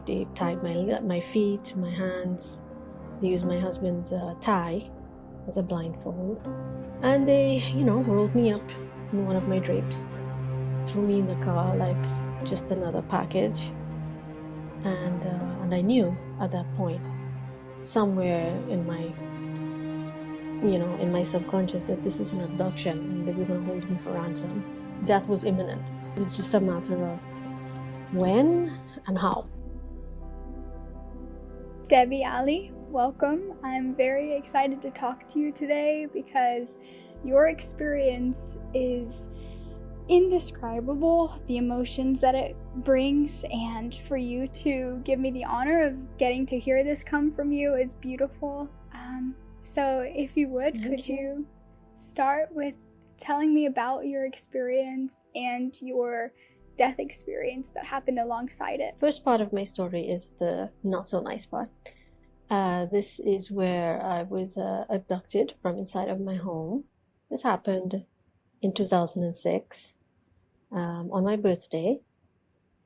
they tied my feet, my hands. They used my husband's tie as a blindfold, and they, rolled me up in one of my drapes, threw me in the car like just another package, and I knew at that point, somewhere in my in my subconscious, that this is an abduction and they were going to hold me for ransom. Death was imminent. It was just a matter of when and how. Debbie Ali, welcome. I'm very excited to talk to you today because your experience is indescribable, the emotions that it brings, and for you to give me the honor of getting to hear this come from you is beautiful. So if you would, could you start with telling me about your experience and your death experience that happened alongside it? First part of my story is the not so nice part. This is where I was abducted from inside of my home. This happened in 2006 on my birthday.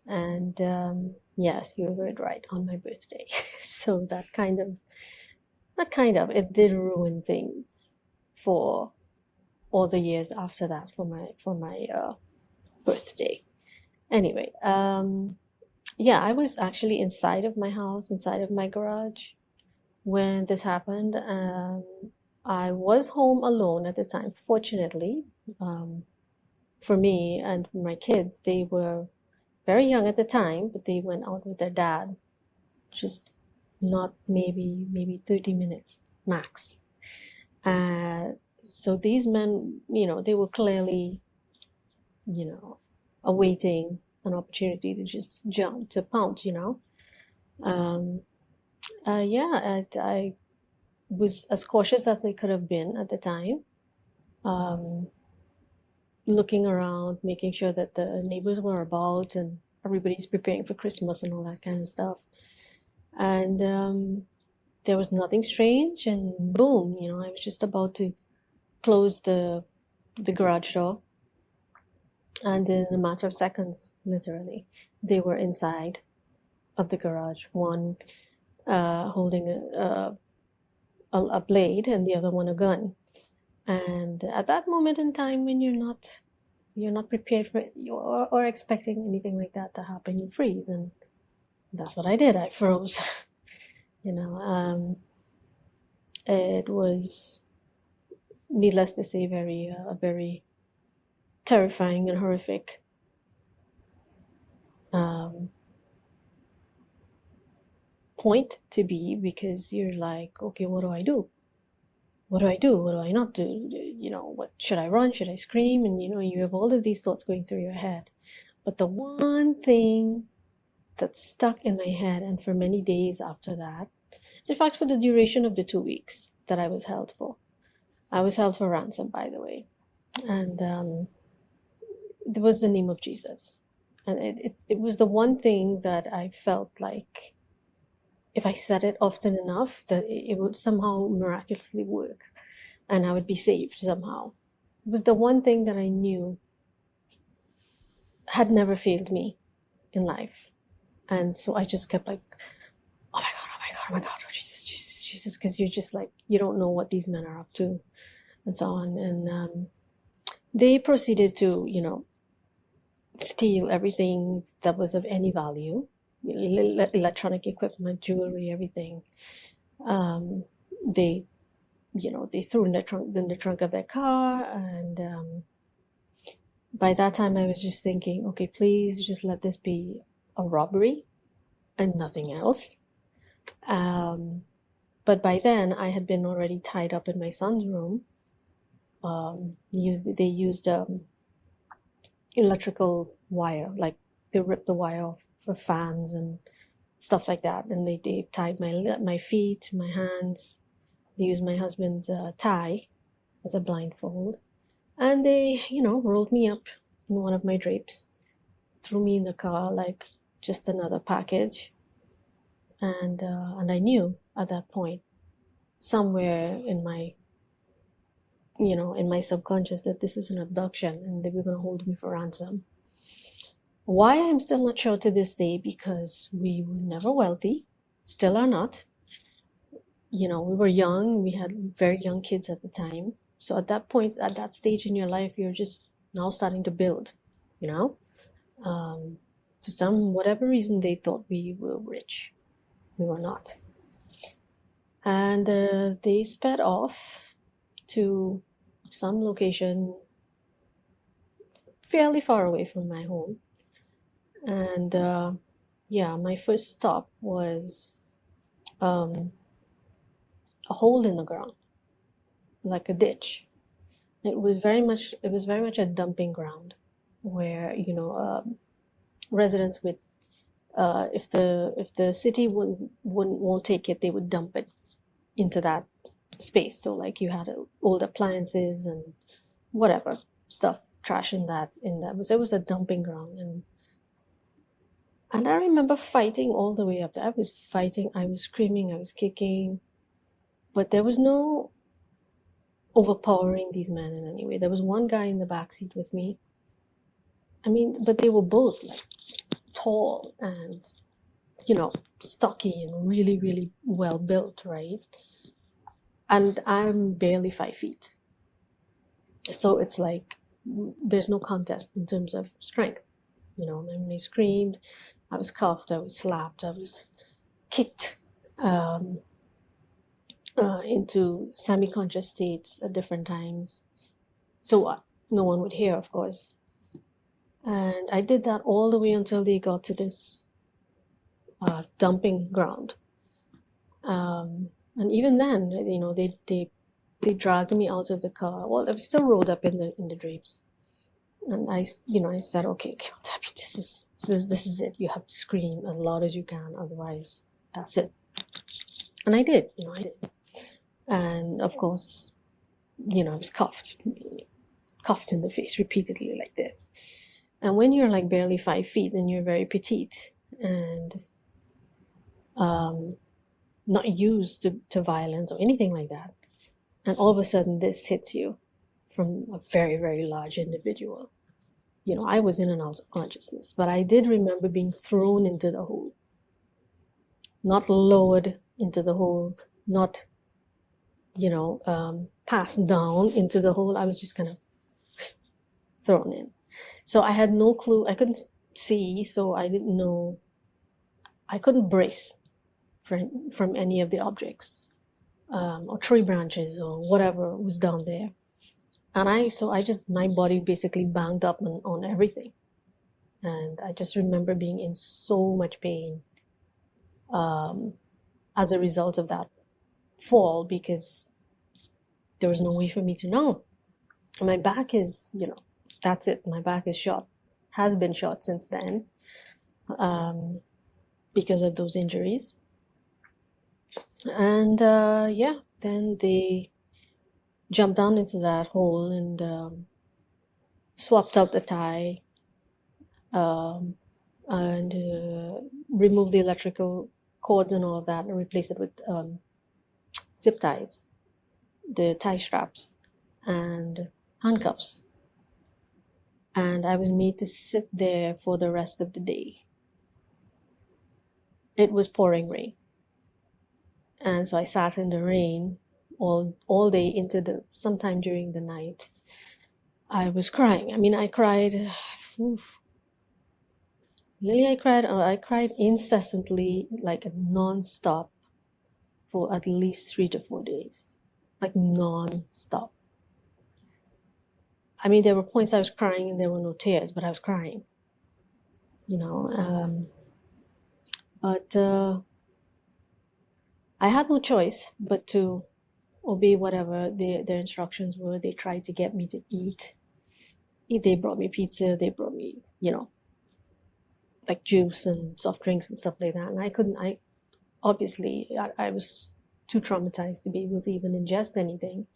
And yes, you heard right, on my birthday. So it did ruin things for all the years after that for my birthday. Anyway, yeah, I was actually inside of my house, inside of my garage when this happened. I was home alone at the time. Fortunately, for me and my kids, they were very young at the time, but they went out with their dad, just not maybe 30 minutes max. So these men, they were clearly, awaiting an opportunity to just jump, to pounce, yeah, I was as cautious as I could have been at the time, looking around, making sure that the neighbors were about and everybody's preparing for Christmas and all that kind of stuff. And there was nothing strange, and boom, I was just about to close the garage door, and in a matter of seconds, literally, they were inside of the garage, one holding a blade and the other one a gun. And at that moment in time, when you're not prepared for it or expecting anything like that to happen, you freeze. And that's what I did. I froze. It was, needless to say, very terrifying and horrific point to be, because you're like, okay, what do I do? What do I do? What do I not do? What should I run? Should I scream? And you have all of these thoughts going through your head. But the one thing that stuck in my head, and for many days after that, in fact, for the duration of the 2 weeks that I was held for, I was held for ransom, by the way, and it was the name of Jesus, and it was the one thing that I felt like, if I said it often enough, that it would somehow miraculously work and I would be saved somehow. It was the one thing that I knew had never failed me in life. And so I just kept like, oh my God, oh my God, oh my God, oh Jesus, Jesus, Jesus, because you're just like, you don't know what these men are up to and so on. And they proceeded to, steal everything that was of any value, electronic equipment, jewelry, everything. They threw in the trunk of their car, and by that time I was just thinking, okay, please just let this be a robbery and nothing else. But by then I had been already tied up in my son's room. They used electrical wire, like they ripped the wire off for fans and stuff like that, and they tied my feet, my hands. They used my husband's tie as a blindfold, and they rolled me up in one of my drapes, threw me in the car like just another package, and I knew at that point, somewhere in my in my subconscious, that this is an abduction and they were going to hold me for ransom. Why, I'm still not sure to this day, because we were never wealthy, still are not. You know, we were young, we had very young kids at the time. So at that point, at that stage in your life, you're just now starting to build, you know? For whatever reason, they thought we were rich. We were not. And they sped off to some location fairly far away from my home. And yeah, my first stop was a hole in the ground, like a ditch. It was very much a dumping ground, where, you know, residents would, if the city won't take it, they would dump it into that space. So like you had old appliances and whatever stuff, trash in that. It was a dumping ground. And I remember fighting all the way up there. I was fighting, I was screaming, I was kicking, but there was no overpowering these men in any way. There was one guy in the back seat with me. I mean, but they were both like tall and, you know, stocky and really, really well built, right? And I'm barely 5 feet. So it's like there's no contest in terms of strength. You know, when they screamed, I was cuffed, I was slapped, I was kicked into semi-conscious states at different times. So no one would hear, of course. And I did that all the way until they got to this dumping ground. And even then, you know, they dragged me out of the car. Well, I was still rolled up in the drapes. And I said, okay, Debbie, this is it. You have to scream as loud as you can, otherwise that's it. And I did. And of course, you know, I was cuffed in the face repeatedly like this. And when you're like barely 5 feet and you're very petite and not used to violence or anything like that, and all of a sudden this hits you from a very, very large individual. You know, I was in and out of consciousness, but I did remember being thrown into the hole, not lowered into the hole, not, you know, passed down into the hole. I was just kind of thrown in. So I had no clue. I couldn't see, so I didn't know. I couldn't brace from any of the objects, or tree branches or whatever was down there. And my body basically banged up on everything. And I just remember being in so much pain as a result of that fall, because there was no way for me to know. And my back is, you know, that's it. My back is shot, has been shot since then, because of those injuries. And yeah, then they jumped down into that hole and swapped out the tie, and removed the electrical cords and all of that, and replaced it with zip ties, the tie straps, and handcuffs. And I was made to sit there for the rest of the day. It was pouring rain. And so I sat in the rain all day into sometime during the night. I was crying. I mean, I cried. Lily, I cried incessantly, like non-stop, for at least 3 to 4 days, like non-stop. I mean, there were points I was crying and there were no tears, but I was crying, you know. But I had no choice but to obey whatever their instructions were. They tried to get me to eat. They brought me pizza. They brought me, you know, like juice and soft drinks and stuff like that. And I couldn't. I was too traumatized to be able to even ingest anything.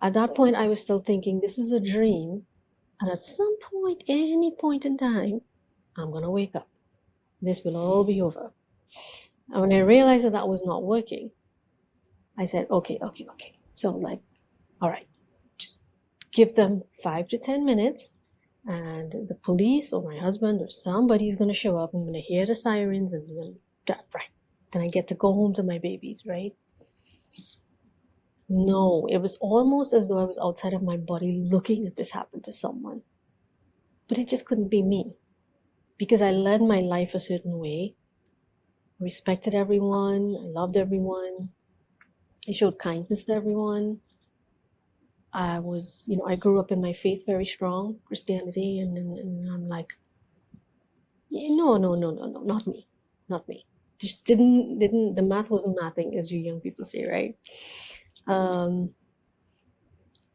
At that point, I was still thinking, this is a dream. And at some point, any point in time, I'm going to wake up. This will all be over. And when I realized that was not working, I said, okay. So like, all right, just give them 5 to 10 minutes. and the police or my husband or somebody is going to show up. I'm going to hear the sirens and right. Then I get to go home to my babies, right? No, it was almost as though I was outside of my body looking at this happen to someone. But it just couldn't be me because I led my life a certain way, respected everyone, I loved everyone, I showed kindness to everyone. I was, I grew up in my faith very strong, Christianity, and I'm like, no, not me, not me. Just didn't, the math wasn't mathing, as you young people say, right?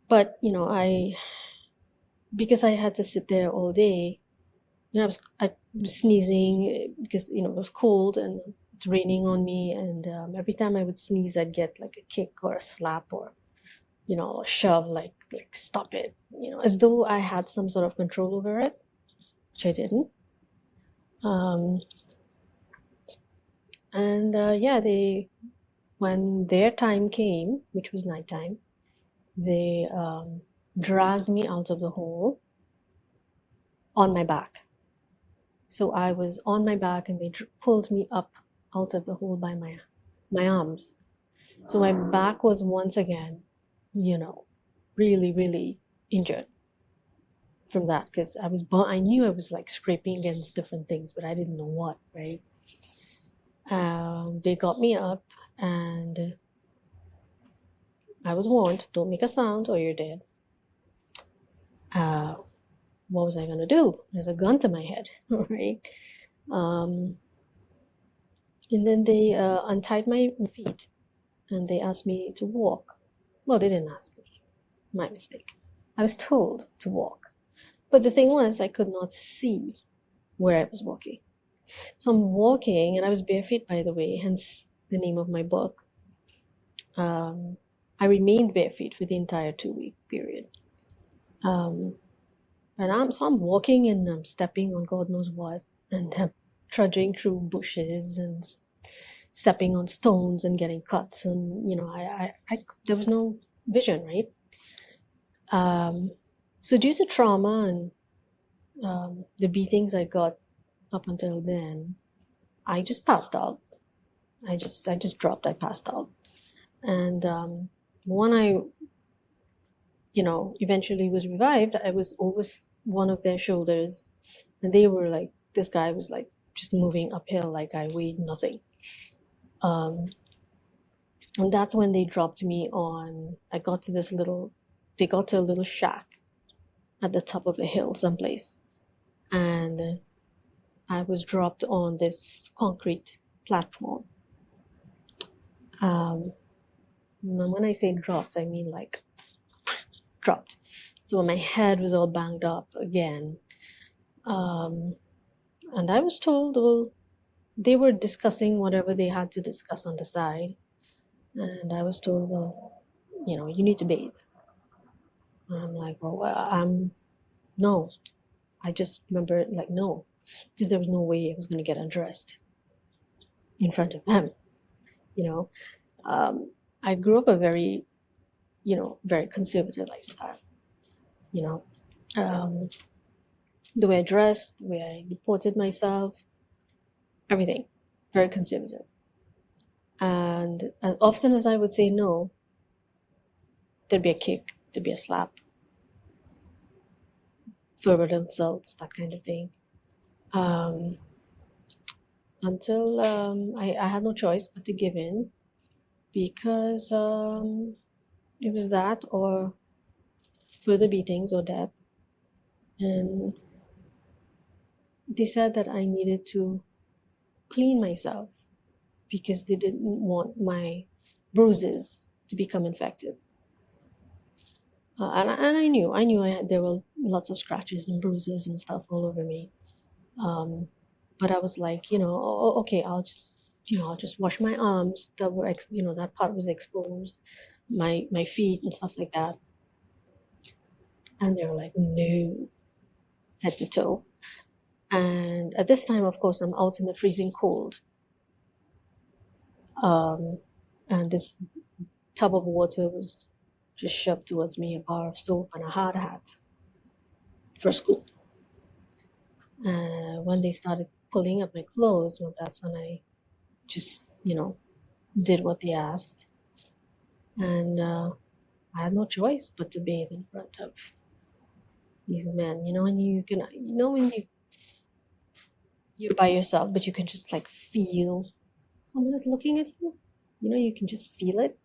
But, because I had to sit there all day, I was sneezing because, it was cold and it's raining on me. And every time I would sneeze, I'd get like a kick or a slap or, a shove, like stop it, as though I had some sort of control over it, which I didn't. And when their time came, which was nighttime, they dragged me out of the hole on my back. So I was on my back and they pulled me up out of the hole by my arms. So my back was once again, really, really injured from that because I knew I was like scraping against different things, but I didn't know what, right? They got me up and I was warned, don't make a sound or you're dead. What was I going to do? There's a gun to my head, right? And then they untied my feet and they asked me to walk. Well, they didn't ask me. My mistake. I was told to walk. But the thing was, I could not see where I was walking. So I'm walking, and I was barefoot, by the way, hence the name of my book. I remained barefoot for the entire 2-week period. And I'm walking and I'm stepping on God knows what, and I'm trudging through bushes and stepping on stones and getting cuts, and there was no vision, right? So due to trauma and the beatings I got up until then, I just passed out. I just dropped. I passed out, and when I eventually was revived, I was over one of their shoulders, and they were like, this guy was like just moving uphill like I weighed nothing. And that's when they dropped me on. They got to a little shack at the top of a hill someplace, and I was dropped on this concrete platform. When I say dropped, I mean like dropped. So my head was all banged up again. And I was told, well, they were discussing whatever they had to discuss on the side. And I was told, well, you need to bathe. And I'm like, well, no. I just remember like, no, because there was no way I was going to get undressed in front of them. I grew up a very, very conservative lifestyle. The way I dressed, the way I reported myself, everything, very conservative. And as often as I would say no, there'd be a kick, there'd be a slap, verbal insults, that kind of thing. Until I had no choice but to give in, because it was that or further beatings or death. And they said that I needed to clean myself because they didn't want my bruises to become infected. And I knew there were lots of scratches and bruises and stuff all over me. But I was like, okay, I'll just wash my arms that were, that part was exposed, my feet and stuff like that. And they were like, no, head to toe. And at this time, of course, I'm out in the freezing cold. And this tub of water was just shoved towards me, a bar of soap and a hard hat for school. When they started pulling up my clothes, well, that's when I just, did what they asked. And I had no choice but to bathe in front of these men, and you can, when you're by yourself, but you can just like feel someone is looking at you. You can just feel it.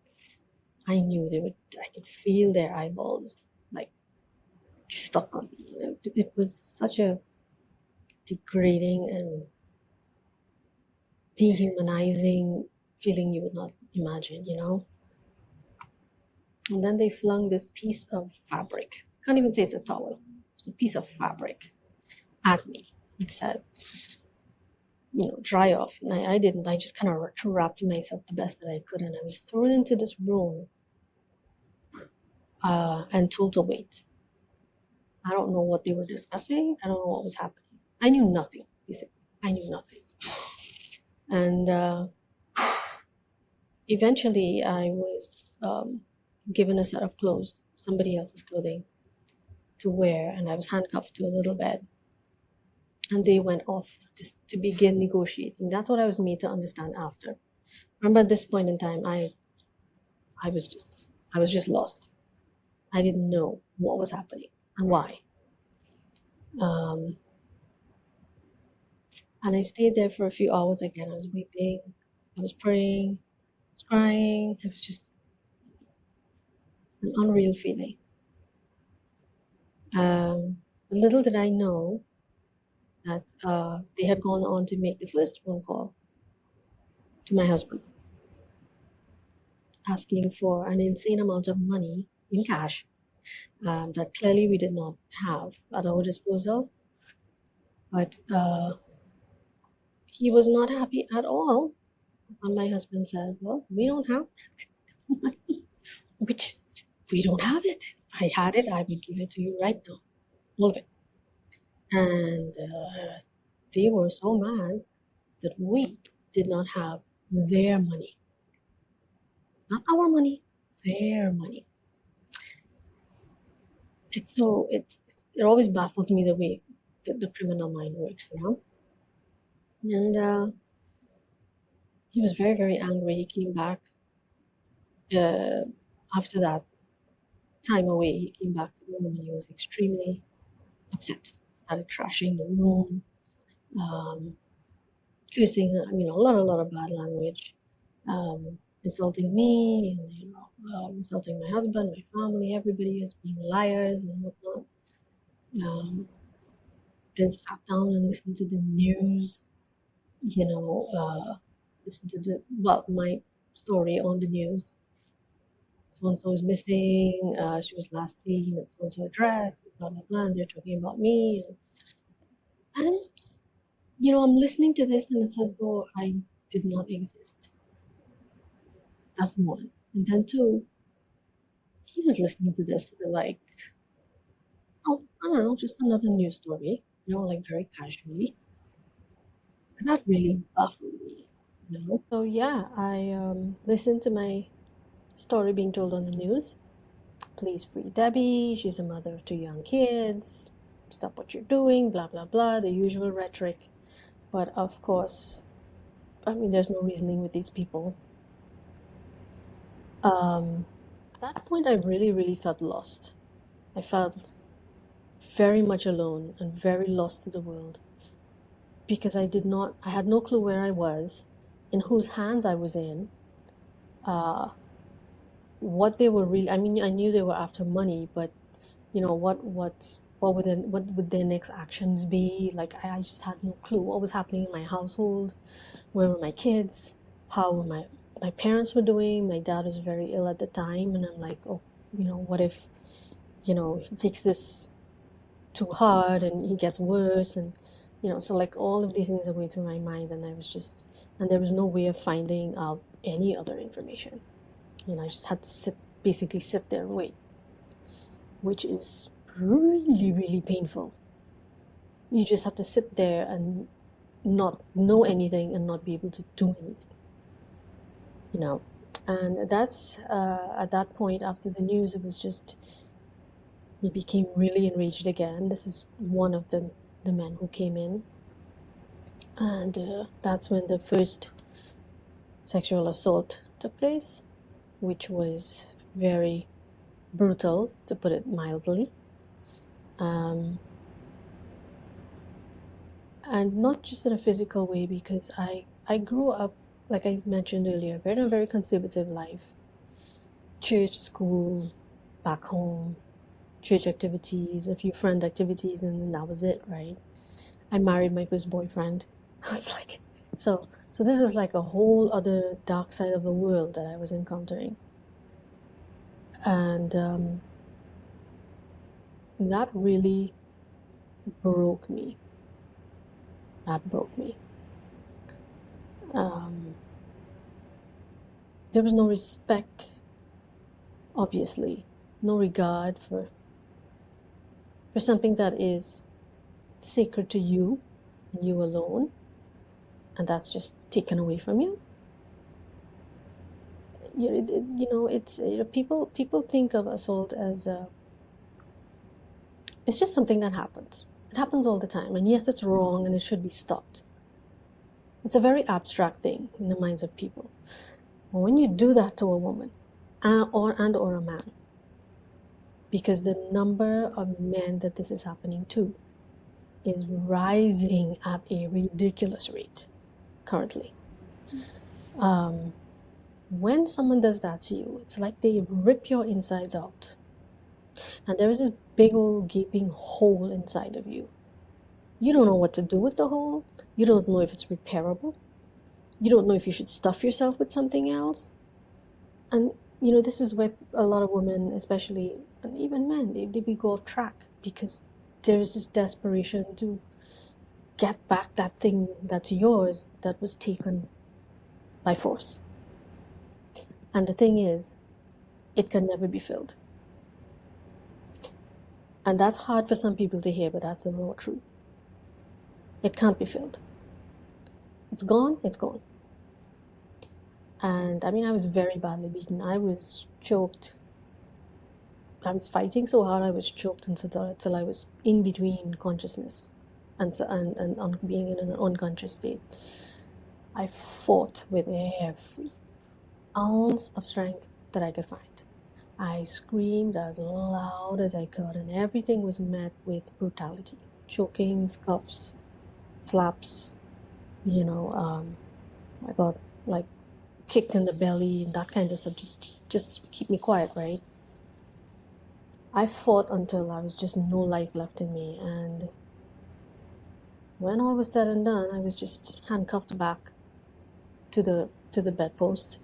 I knew I could feel their eyeballs like stuck on me. It was such a degrading and dehumanizing feeling you would not imagine, And then they flung this piece of fabric. Can't even say it's a towel. It's a piece of fabric at me. It said, dry off. And I didn't. I just kind of wrapped myself the best that I could. And I was thrown into this room and told to wait. I don't know what they were discussing. I don't know what was happening. I knew nothing, basically. I knew nothing. And eventually I was given a set of clothes, somebody else's clothing to wear, and I was handcuffed to a little bed. And they went off just to begin negotiating. That's what I was made to understand after. Remember, at this point in time, I was just lost. I didn't know what was happening and why. And I stayed there for a few hours again. I was weeping, I was praying, I was crying. It was just an unreal feeling. Little did I know that they had gone on to make the first phone call to my husband, asking for an insane amount of money in cash that clearly we did not have at our disposal. But he was not happy at all. And my husband said, "Well, we don't have money. Which we don't have it. If I had it, I would give it to you right now, all of it." And they were so mad that we did not have their money, not our money, their money. It always baffles me the way the criminal mind works, And he was very, very angry. He came back after that time away. He came back to the room and he was extremely upset. Started trashing the room, cursing, a lot of bad language, insulting me, and insulting my husband, my family, everybody as being liars and whatnot. Then sat down and listened to the news, listen to my story on the news. So and so is missing. She was last seen at so and so address. Blah blah blah. And they're talking about me, and it's just, I'm listening to this, and it's as though I did not exist. That's one. And then two, he was listening to this like, oh, I don't know, just another news story, like very casually. And that really baffled me. So yeah, I listened to my story being told on the news. Please free Debbie. She's a mother of 2 young kids. Stop what you're doing. Blah blah blah. The usual rhetoric. But of course, there's no reasoning with these people. At that point, I really, really felt lost. I felt very much alone and very lost to the world because I had no clue where I was, in whose hands I was in, what they were really. I knew they were after money, but what would their next actions be? Like I just had no clue what was happening in my household. Where were my kids? How were my parents were doing? My dad was very ill at the time, and I'm like, oh, what if he takes this too hard and he gets worse, and so like all of these things are going through my mind, and there was no way of finding out any other information. I just had to basically sit there and wait, which is really, really painful. You just have to sit there and not know anything and not be able to do anything, and that's at that point, after the news, it became really enraged again. This is one of the the men who came in. And that's when the first sexual assault took place, which was very brutal, to put it mildly. And not just in a physical way, because I grew up, like I mentioned earlier, in a very conservative life. Church, school, back home, church activities, a few friend activities, and then that was it, right? I married my first boyfriend. I was like, so this is like a whole other dark side of the world that I was encountering. And that really broke me. That broke me. There was no respect, obviously, no regard for something that is sacred to you and you alone, and that's just taken away from you. It's people think of assault as it's just something that happens. It happens all the time, and yes, it's wrong and it should be stopped. It's a very abstract thing in the minds of people. But when you do that to a woman or a man, because the number of men that this is happening to is rising at a ridiculous rate currently. When someone does that to you, it's like they rip your insides out. And there is this big old gaping hole inside of you. You don't know what to do with the hole. You don't know if it's repairable. You don't know if you should stuff yourself with something else. And, this is where a lot of women, especially, and even men, they go off track, because there is this desperation to get back that thing that's yours that was taken by force. And the thing is, it can never be filled. And that's hard for some people to hear, but that's the raw truth. It can't be filled. It's gone, it's gone. And I mean, I was very badly beaten. I was choked. I was fighting so hard, I was choked until I was in between consciousness and being in an unconscious state. I fought with every ounce of strength that I could find. I screamed as loud as I could, and everything was met with brutality. Chokings, cuffs, slaps, I got like kicked in the belly and that kind of stuff, just keep me quiet, right? I fought until I was just no life left in me, and when all was said and done, I was just handcuffed back to the bedpost,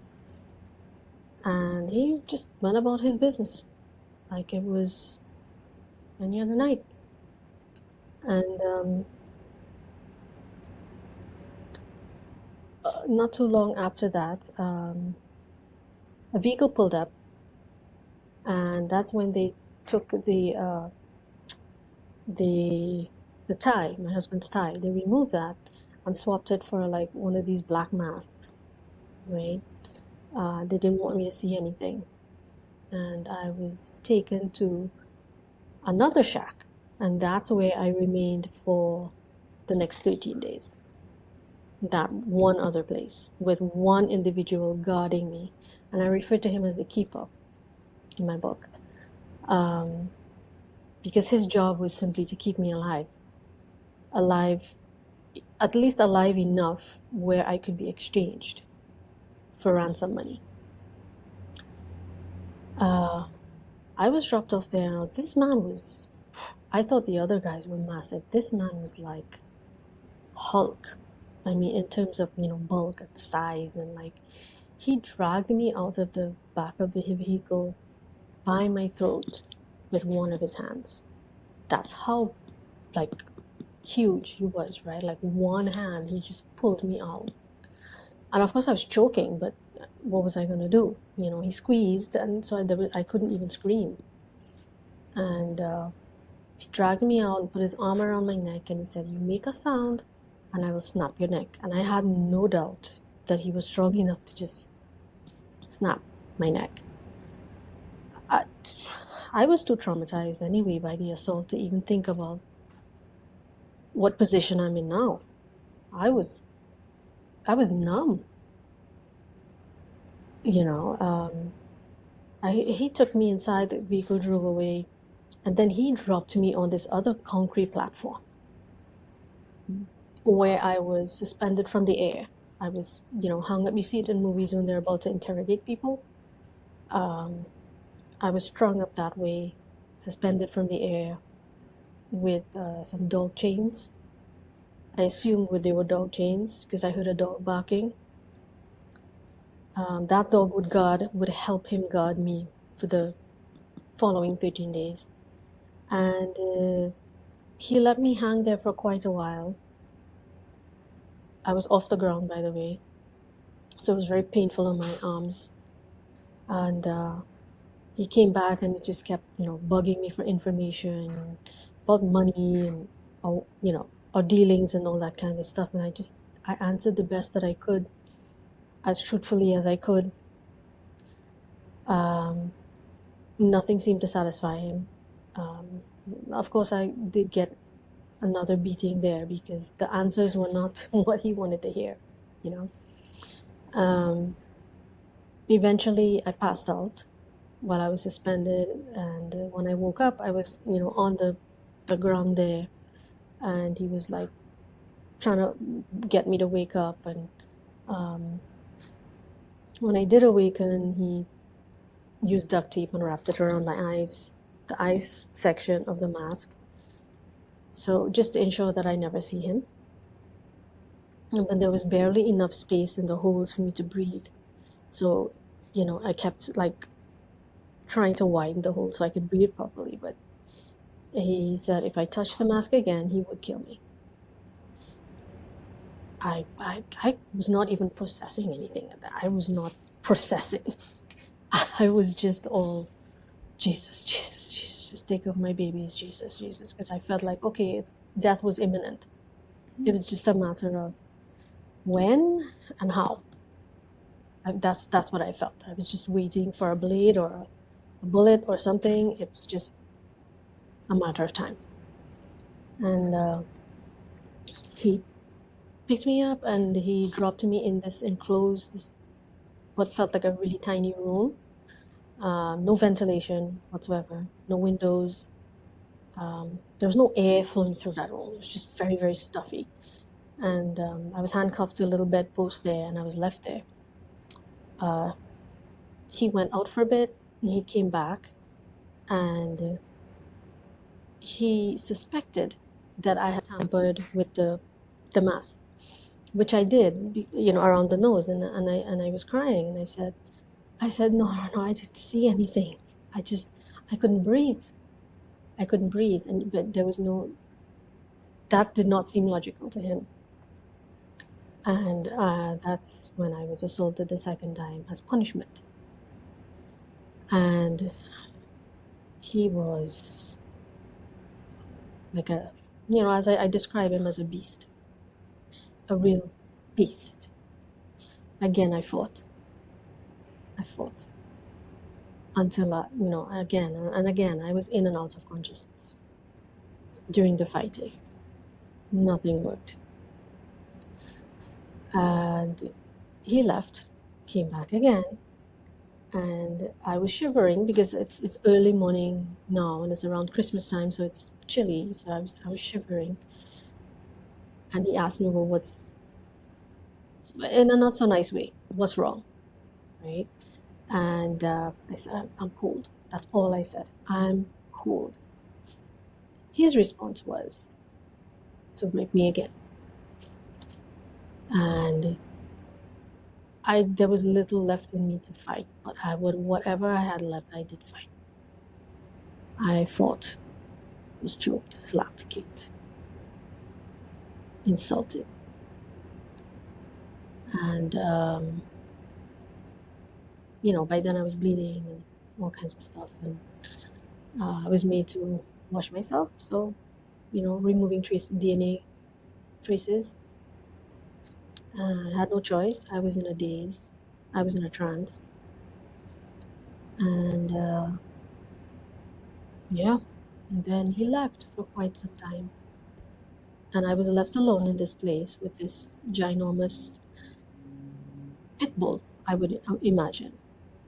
and he just went about his business like it was any other night. And not too long after that, a vehicle pulled up, and that's when they took the tie, my husband's tie. They removed that and swapped it for like one of these black masks, right? They didn't want me to see anything, and I was taken to another shack, and that's where I remained for the next 13 days. That one other place with one individual guarding me, and I refer to him as the keeper in my book, because his job was simply to keep me alive, at least alive enough where I could be exchanged for ransom money. I was dropped off there. This man was, I thought the other guys were massive. This man was like Hulk. I mean, in terms of, bulk and size, and like, he dragged me out of the back of the vehicle by my throat with one of his hands. That's how, like, huge he was, right? Like, one hand, he just pulled me out. And of course I was choking, but what was I going to do? He squeezed, and so I couldn't even scream. And he dragged me out and put his arm around my neck, and he said, "You make a sound and I will snap your neck." And I had no doubt that he was strong enough to just snap my neck. I was too traumatized anyway by the assault to even think about what position I'm in now. I was numb, you know. He took me inside, the vehicle drove away, and then he dropped me on this other concrete platform where I was suspended from the air. I was, hung up. You see it in movies when they're about to interrogate people. I was strung up that way, suspended from the air with some dog chains. I assumed they were dog chains because I heard a dog barking. That dog would help him guard me for the following 13 days. And he let me hang there for quite a while. I was off the ground, by the way. So it was very painful on my arms. And he came back and just kept, bugging me for information about money and, our dealings and all that kind of stuff. And I answered the best that I could, as truthfully as I could. Nothing seemed to satisfy him. Of course, I did get another beating there because the answers were not what he wanted to hear, Eventually, I passed out while I was suspended, and when I woke up, I was, on the ground there, and he was like trying to get me to wake up. And when I did awaken, he used duct tape and wrapped it around my eyes, the eyes section of the mask, so just to ensure that I never see him. And there was barely enough space in the holes for me to breathe, so I kept like trying to widen the hole so I could breathe properly. But he said if I touched the mask again, he would kill me. I was not even processing anything at that. I was not processing. I was just all Jesus, Jesus, Jesus, just take off my babies, Jesus, Jesus, because I felt like, okay, death was imminent. It was just a matter of when and how. That's what I felt. I was just waiting for a blade or a bullet or something. It was just a matter of time. And he picked me up and he dropped me in this enclosed, what felt like a really tiny room. No ventilation whatsoever, no windows. There was no air flowing through that room. It was just very, very stuffy. And I was handcuffed to a little bedpost there, and I was left there. He went out for a bit, and he came back, and he suspected that I had tampered with the mask, which I did, around the nose, and I was crying, and I said, no, I didn't see anything. I couldn't breathe. But there was that did not seem logical to him. And that's when I was assaulted the second time as punishment. And he was like as I describe him as a beast, a real beast. Again, I fought until, again and again, I was in and out of consciousness during the fighting. Nothing worked. And he left, came back again, and I was shivering because it's early morning now and it's around Christmas time, so it's chilly. So I was shivering, and he asked me, well, what's, in a not so nice way, what's wrong, right? And I said, I'm cold. That's all I said. I'm cold. His response was to rape me again, and there was little left in me to fight, but whatever I had left, I did fight. I fought, was choked, slapped, kicked, insulted, and by then I was bleeding and all kinds of stuff, and I was made to wash myself, so removing DNA traces. I had no choice. I was in a daze. I was in a trance, and and then he left for quite some time. And I was left alone in this place with this ginormous pit bull, I would imagine,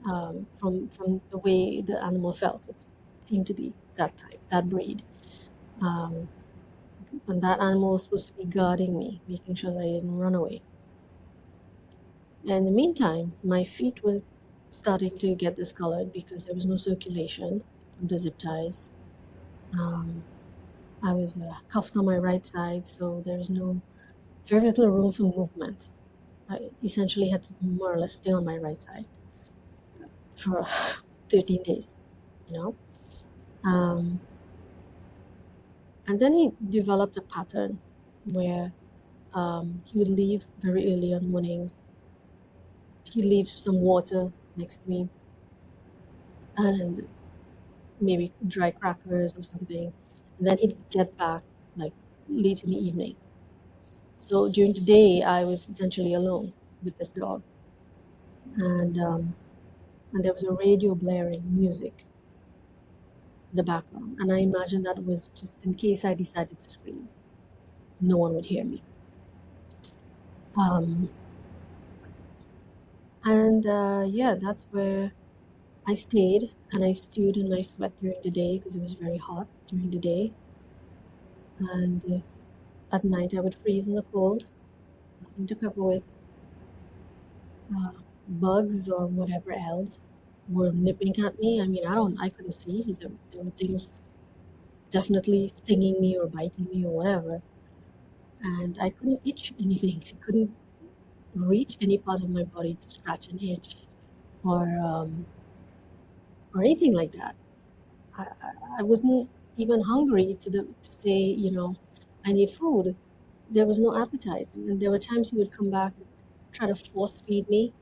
from the way the animal felt. It seemed to be that type, that breed. Um, and that animal was supposed to be guarding me, making sure that I didn't run away. And in the meantime, my feet was starting to get discolored because there was no circulation from the zip ties. I was cuffed on my right side, so there was very little room for movement. I essentially had to more or less stay on my right side for 13 days, you know. Um, and then he developed a pattern where he would leave very early on mornings. He'd leave some water next to me and maybe dry crackers or something. And then he'd get back like late in the evening. So during the day, I was essentially alone with this dog. And there was a radio blaring music in the background. And I imagined that was just in case I decided to scream, no one would hear me. Um, yeah, that's where I stayed, and I stewed in my sweat during the day because it was very hot during the day. And at night, I would freeze in the cold, nothing to cover with. Bugs or whatever else were nipping at me. I mean, I couldn't see. There were things definitely stinging me or biting me or whatever. And I couldn't itch anything. I couldn't reach any part of my body to scratch and itch or anything like that. I wasn't even hungry to say, I need food. There was no appetite. And there were times he would come back and try to force feed me.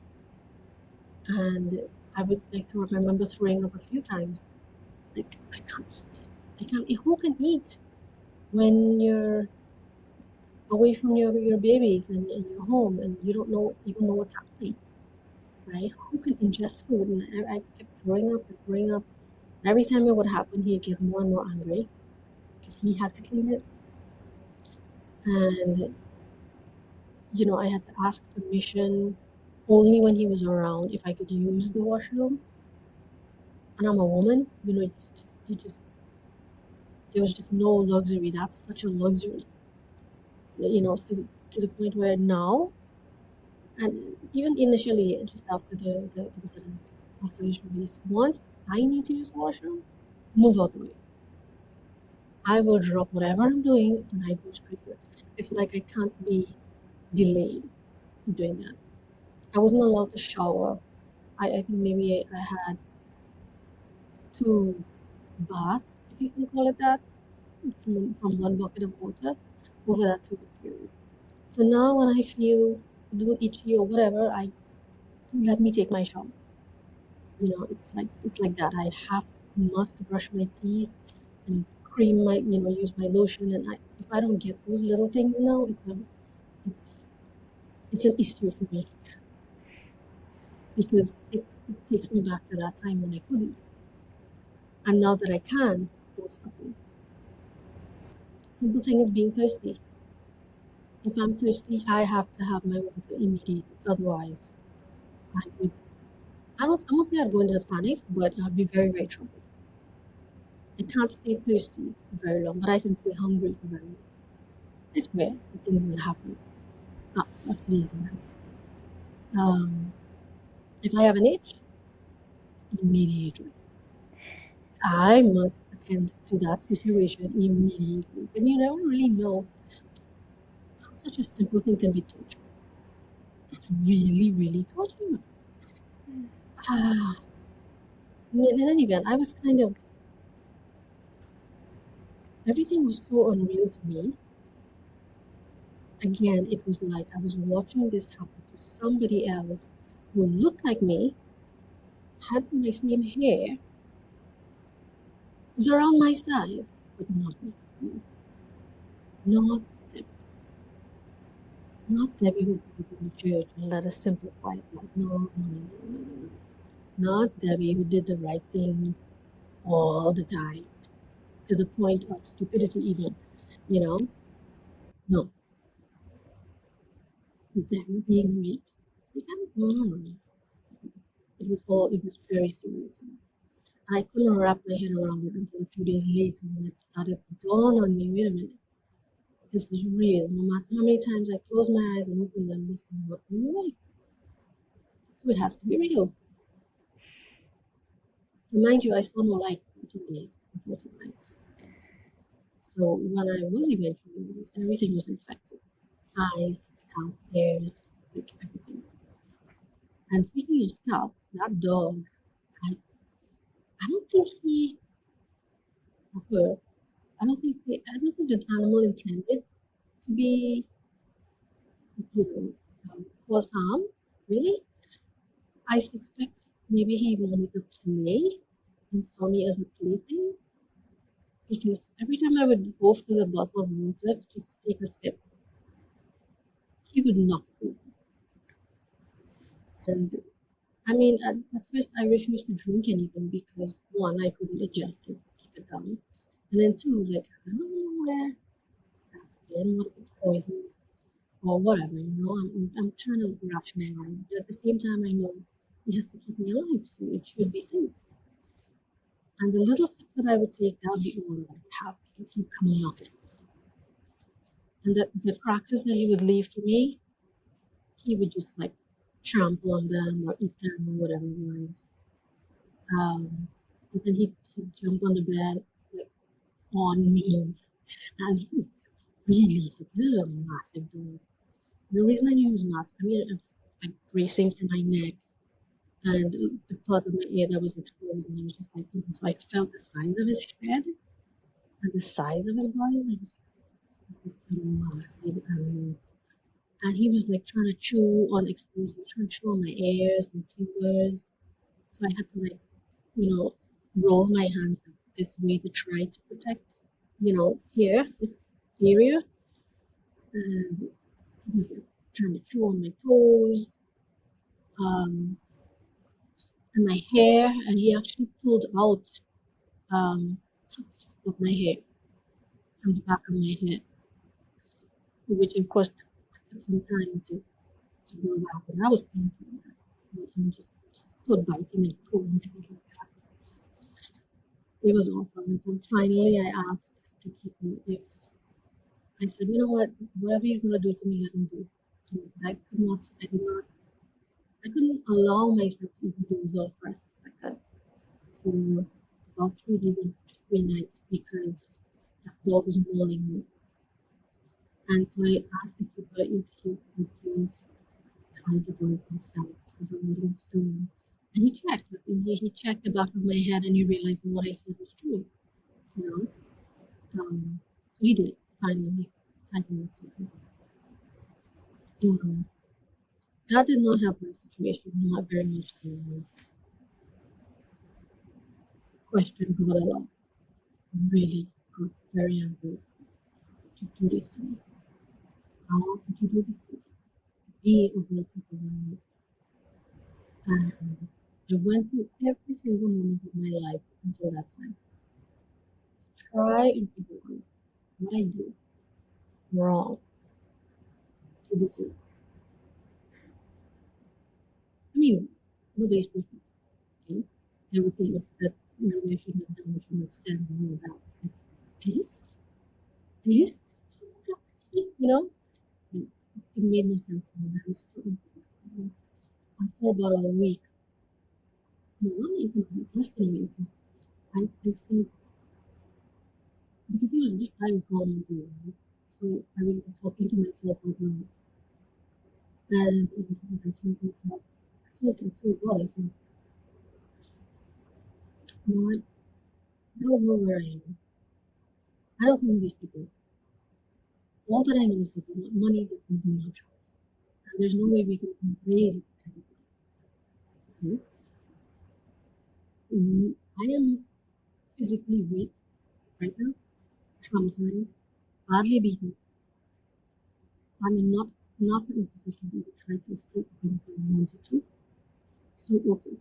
And I remember throwing up a few times. Like, I can't eat. I can't eat. Who can eat when you're away from your babies and your home and you don't even know what's happening, right? Who can ingest food? And I kept throwing up and throwing up. And every time it would happen, he'd get more and more angry because he had to clean it. And, I had to ask permission only when he was around if I could use the washroom. And I'm a woman, there was just no luxury. That's such a luxury. So, so to the point where now, and even initially, just after the incident, after his release, once I need to use the washroom, move out the way. I will drop whatever I'm doing and I go straight for it. It's like I can't be delayed in doing that. I wasn't allowed to shower. I think maybe I had 2 baths, if you can call it that, from one bucket of water over that 2 week period. So now when I feel a little itchy or whatever, I let me take my shower. It's like that. I must brush my teeth and cream my use my lotion, and if I don't get those little things now, it's it's an issue for me because it takes me back to that time when I couldn't, and now that I can, don't stop me. Simple thing is being thirsty. If I'm thirsty, I have to have my water immediately. Otherwise, I would. I won't say I'd go into a panic, but I'd be very, very troubled. I can't stay thirsty for very long, but I can stay hungry for very long. It's weird, the things that happen after these events. If I have an itch, immediately. I must attend to that situation immediately. And you never really know how such a simple thing can be torture. It's really, really torture. In any event, I was everything was so unreal to me. Again, it was like I was watching this happen to somebody else who looked like me, had my same hair, was around my size, but not me. Not Not Debbie who grew up in the church and led a simple, quiet life. No, no, no, no, no, no, no. Not Debbie who did the right thing all the time, to the point of stupidity even, you know? No, them being raped. It was very surreal to me. I couldn't wrap my head around it until a few days later when it started to dawn on me. Wait a minute, this is real. No matter how many times I close my eyes and open them, this is not going away. So it has to be real. Mind you, I saw no light for 14 days and 14 nights. So when I was eventually released, everything was infected. Eyes, scalp, hairs, like everything. And speaking of scalp, that dog, I don't think he or her, I don't think that animal intended to be, cause harm, really. I suspect maybe he wanted to play and saw me as a plaything because every time I would go for the bottle of water just to take a sip, he would knock it over. And I mean, at first I refused to drink anything because one, I couldn't adjust to keep it down, and then two, like I don't know where that's been, what if it's poison or whatever, I'm trying to rationalize, but at the same time, I know he has to keep me alive, so it should be safe. And the little sips that I would take, that would be all I would have because he'd come and knock it. And the crackers that he would leave for me, he would just like trample on them or eat them or whatever it was. And then he'd jump on the bed like on me, and he would really, this is a massive dog. The reason I knew he was massive, I mean, I was like bracing for my neck and the part of my ear that was exposed, and I was just like, so I felt the size of his head and the size of his body, and I was like, this is a massive animal. And he was like trying to chew on exposed, trying to chew on my ears, my fingers. So I had to like, roll my hands this way to try to protect, here, this area. And he was like trying to chew on my toes, um, and my hair, and he actually pulled out tufts of my hair from the back of my head, which of course took some time to grow back, and that was painful. And just biting and pulling things like that. It was awful until finally I asked to keep him. If I said, you know what, whatever he's gonna do to me, let him do. I couldn't allow myself to even doze off for a second for about 3 days and 3 nights because that dog was mauling me. And so I asked the keeper if he could please tie the dog himself because I knew what he was doing. And he checked. He checked the back of my head and he realized that what I said was true. So he did. Finally, he tied him himself. That did not help my situation, not very much. Question God a lot. Really got very angry to do this to me. How could you do this to me? Be of all people around me. And I went through every single moment of my life until that time. Try and figure out what I did wrong to deserve. I mean, nobody's perfect. Okay? Everything is that maybe I shouldn't have done, I shouldn't have said, and all that. But this, it made no sense to me. I was so uncomfortable. After about a week, no, not even a week, less than a week, I said, because he was just I was home too, right? So I would be talking to myself out loud. And I told myself, I told God, I said, you know what? I don't know where I am. I don't know these people. All that I know is that they want money that we do not have. And there's no way we can raise it kind of money. Okay? I am physically weak right now, traumatized, badly beaten. I'm not in a position to try to escape if I wanted to. So okay, I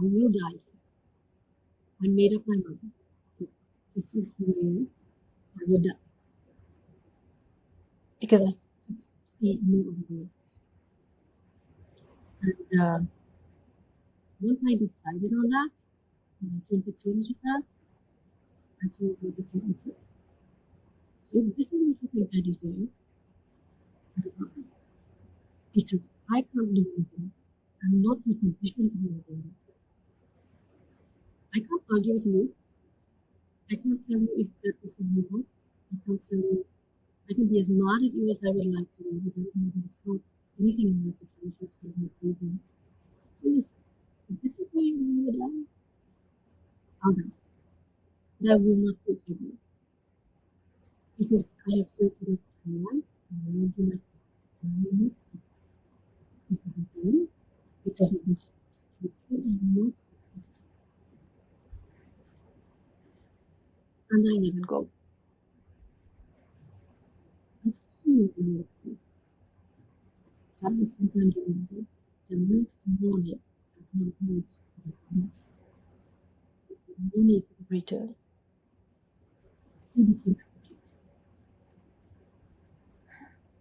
will die here. I made up my mind that this is where I will die. because I could see more of the world. And once I decided on that, and I came to terms with that, I told her, this is okay. So if this is what you think I deserve, I don't know. Because I can't do anything. I'm not in a position to do anything. I can't argue with you. I can't tell you if that is wrong. I can't tell you. I can be as mad at you as I would like to be, but that is not going to stop anything in my situation. It's not going to save me. So listen, if this is where you want to die, I'll die. But I will not put you, because I have served you my life, and I will do my part. I will not stop because of you, because of this situation. I will not stop. And I let it go. As soon as I let it go, that was sometime during the day. The next morning, I found out it was blessed. No need to return. He became advocate.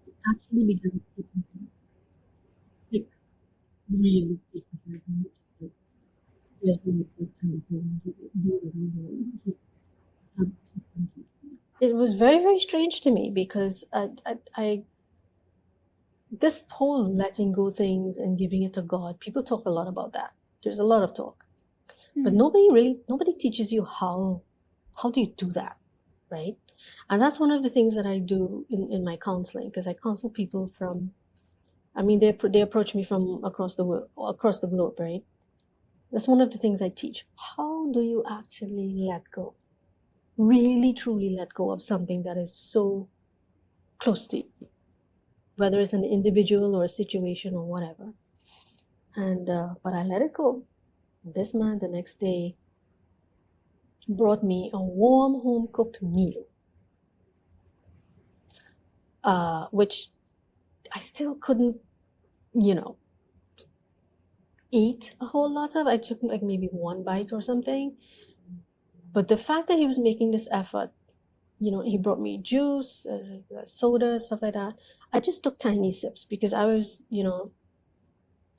He actually began taking care of me. Like, really taking care of me. Not just like, yes, we need to kind of do whatever you want. He started taking care of me. It was very, very strange to me because I this whole letting go things and giving it to God, people talk a lot about that. There's a lot of talk. But nobody teaches you how do you do that, right? And that's one of the things that I do in my counseling, because I counsel people from, I mean, they approach me from across the world, across the globe, right? That's one of the things I teach. How do you actually let go? Really, truly let go of something that is so close to you, whether it's an individual or a situation or whatever. And but I let it go. This man, the next day, brought me a warm home cooked meal, which I still couldn't, eat a whole lot of. I took like maybe one bite or something. But the fact that he was making this effort, he brought me juice, soda, stuff like that. I just took tiny sips because I was,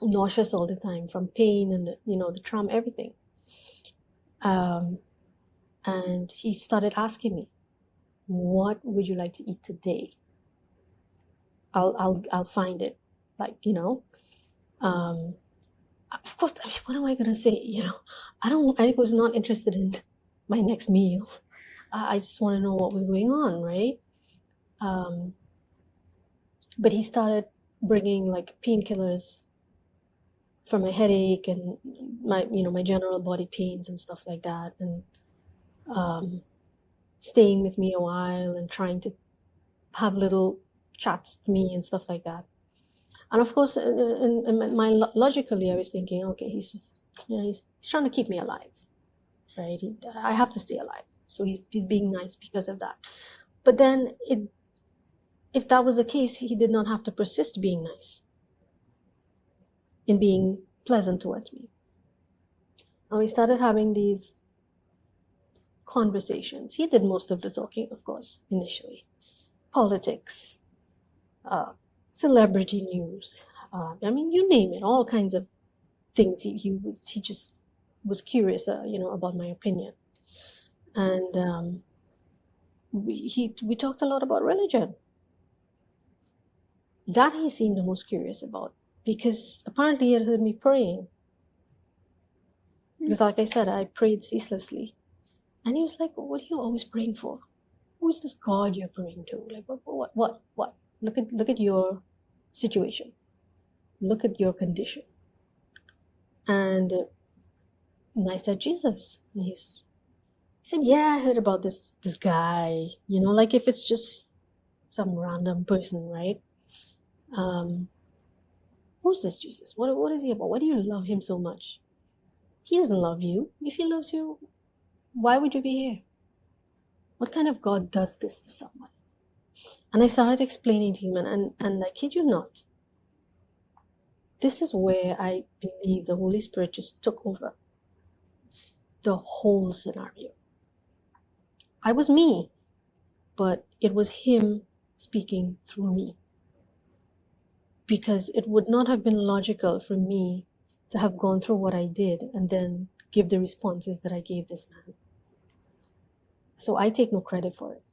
nauseous all the time from pain and the trauma, everything. And he started asking me, "What would you like to eat today? I'll find it." Like, of course, I mean, what am I gonna say? I was not interested in my next meal. I just want to know what was going on, right? But he started bringing like painkillers for my headache and my general body pains and stuff like that, and staying with me a while and trying to have little chats with me and stuff like that. And of course, logically, I was thinking, okay, he's just, he's trying to keep me alive, right? I have to stay alive, so he's being nice because of that. But then, if that was the case, he did not have to persist being nice, in being pleasant towards me. And we started having these conversations. He did most of the talking, of course, initially. Politics, celebrity news. I mean, you name it, all kinds of things. He just was curious, about my opinion. And we talked a lot about religion. That he seemed the most curious about, because apparently he had heard me praying. Because, like I said, I prayed ceaselessly. And he was like, "What are you always praying for? Who's this God you're praying to? Like, what? Look at your situation. Look at your condition." And I said, "Jesus." And he said, "Yeah, I heard about this guy. Like if it's just some random person, right? Who's this Jesus? What is he about? Why do you love him so much? He doesn't love you. If he loves you, why would you be here? What kind of God does this to someone?" And I started explaining to him, and I kid you not, this is where I believe the Holy Spirit just took over the whole scenario. I was me, but it was him speaking through me. Because it would not have been logical for me to have gone through what I did and then give the responses that I gave this man. So I take no credit for it.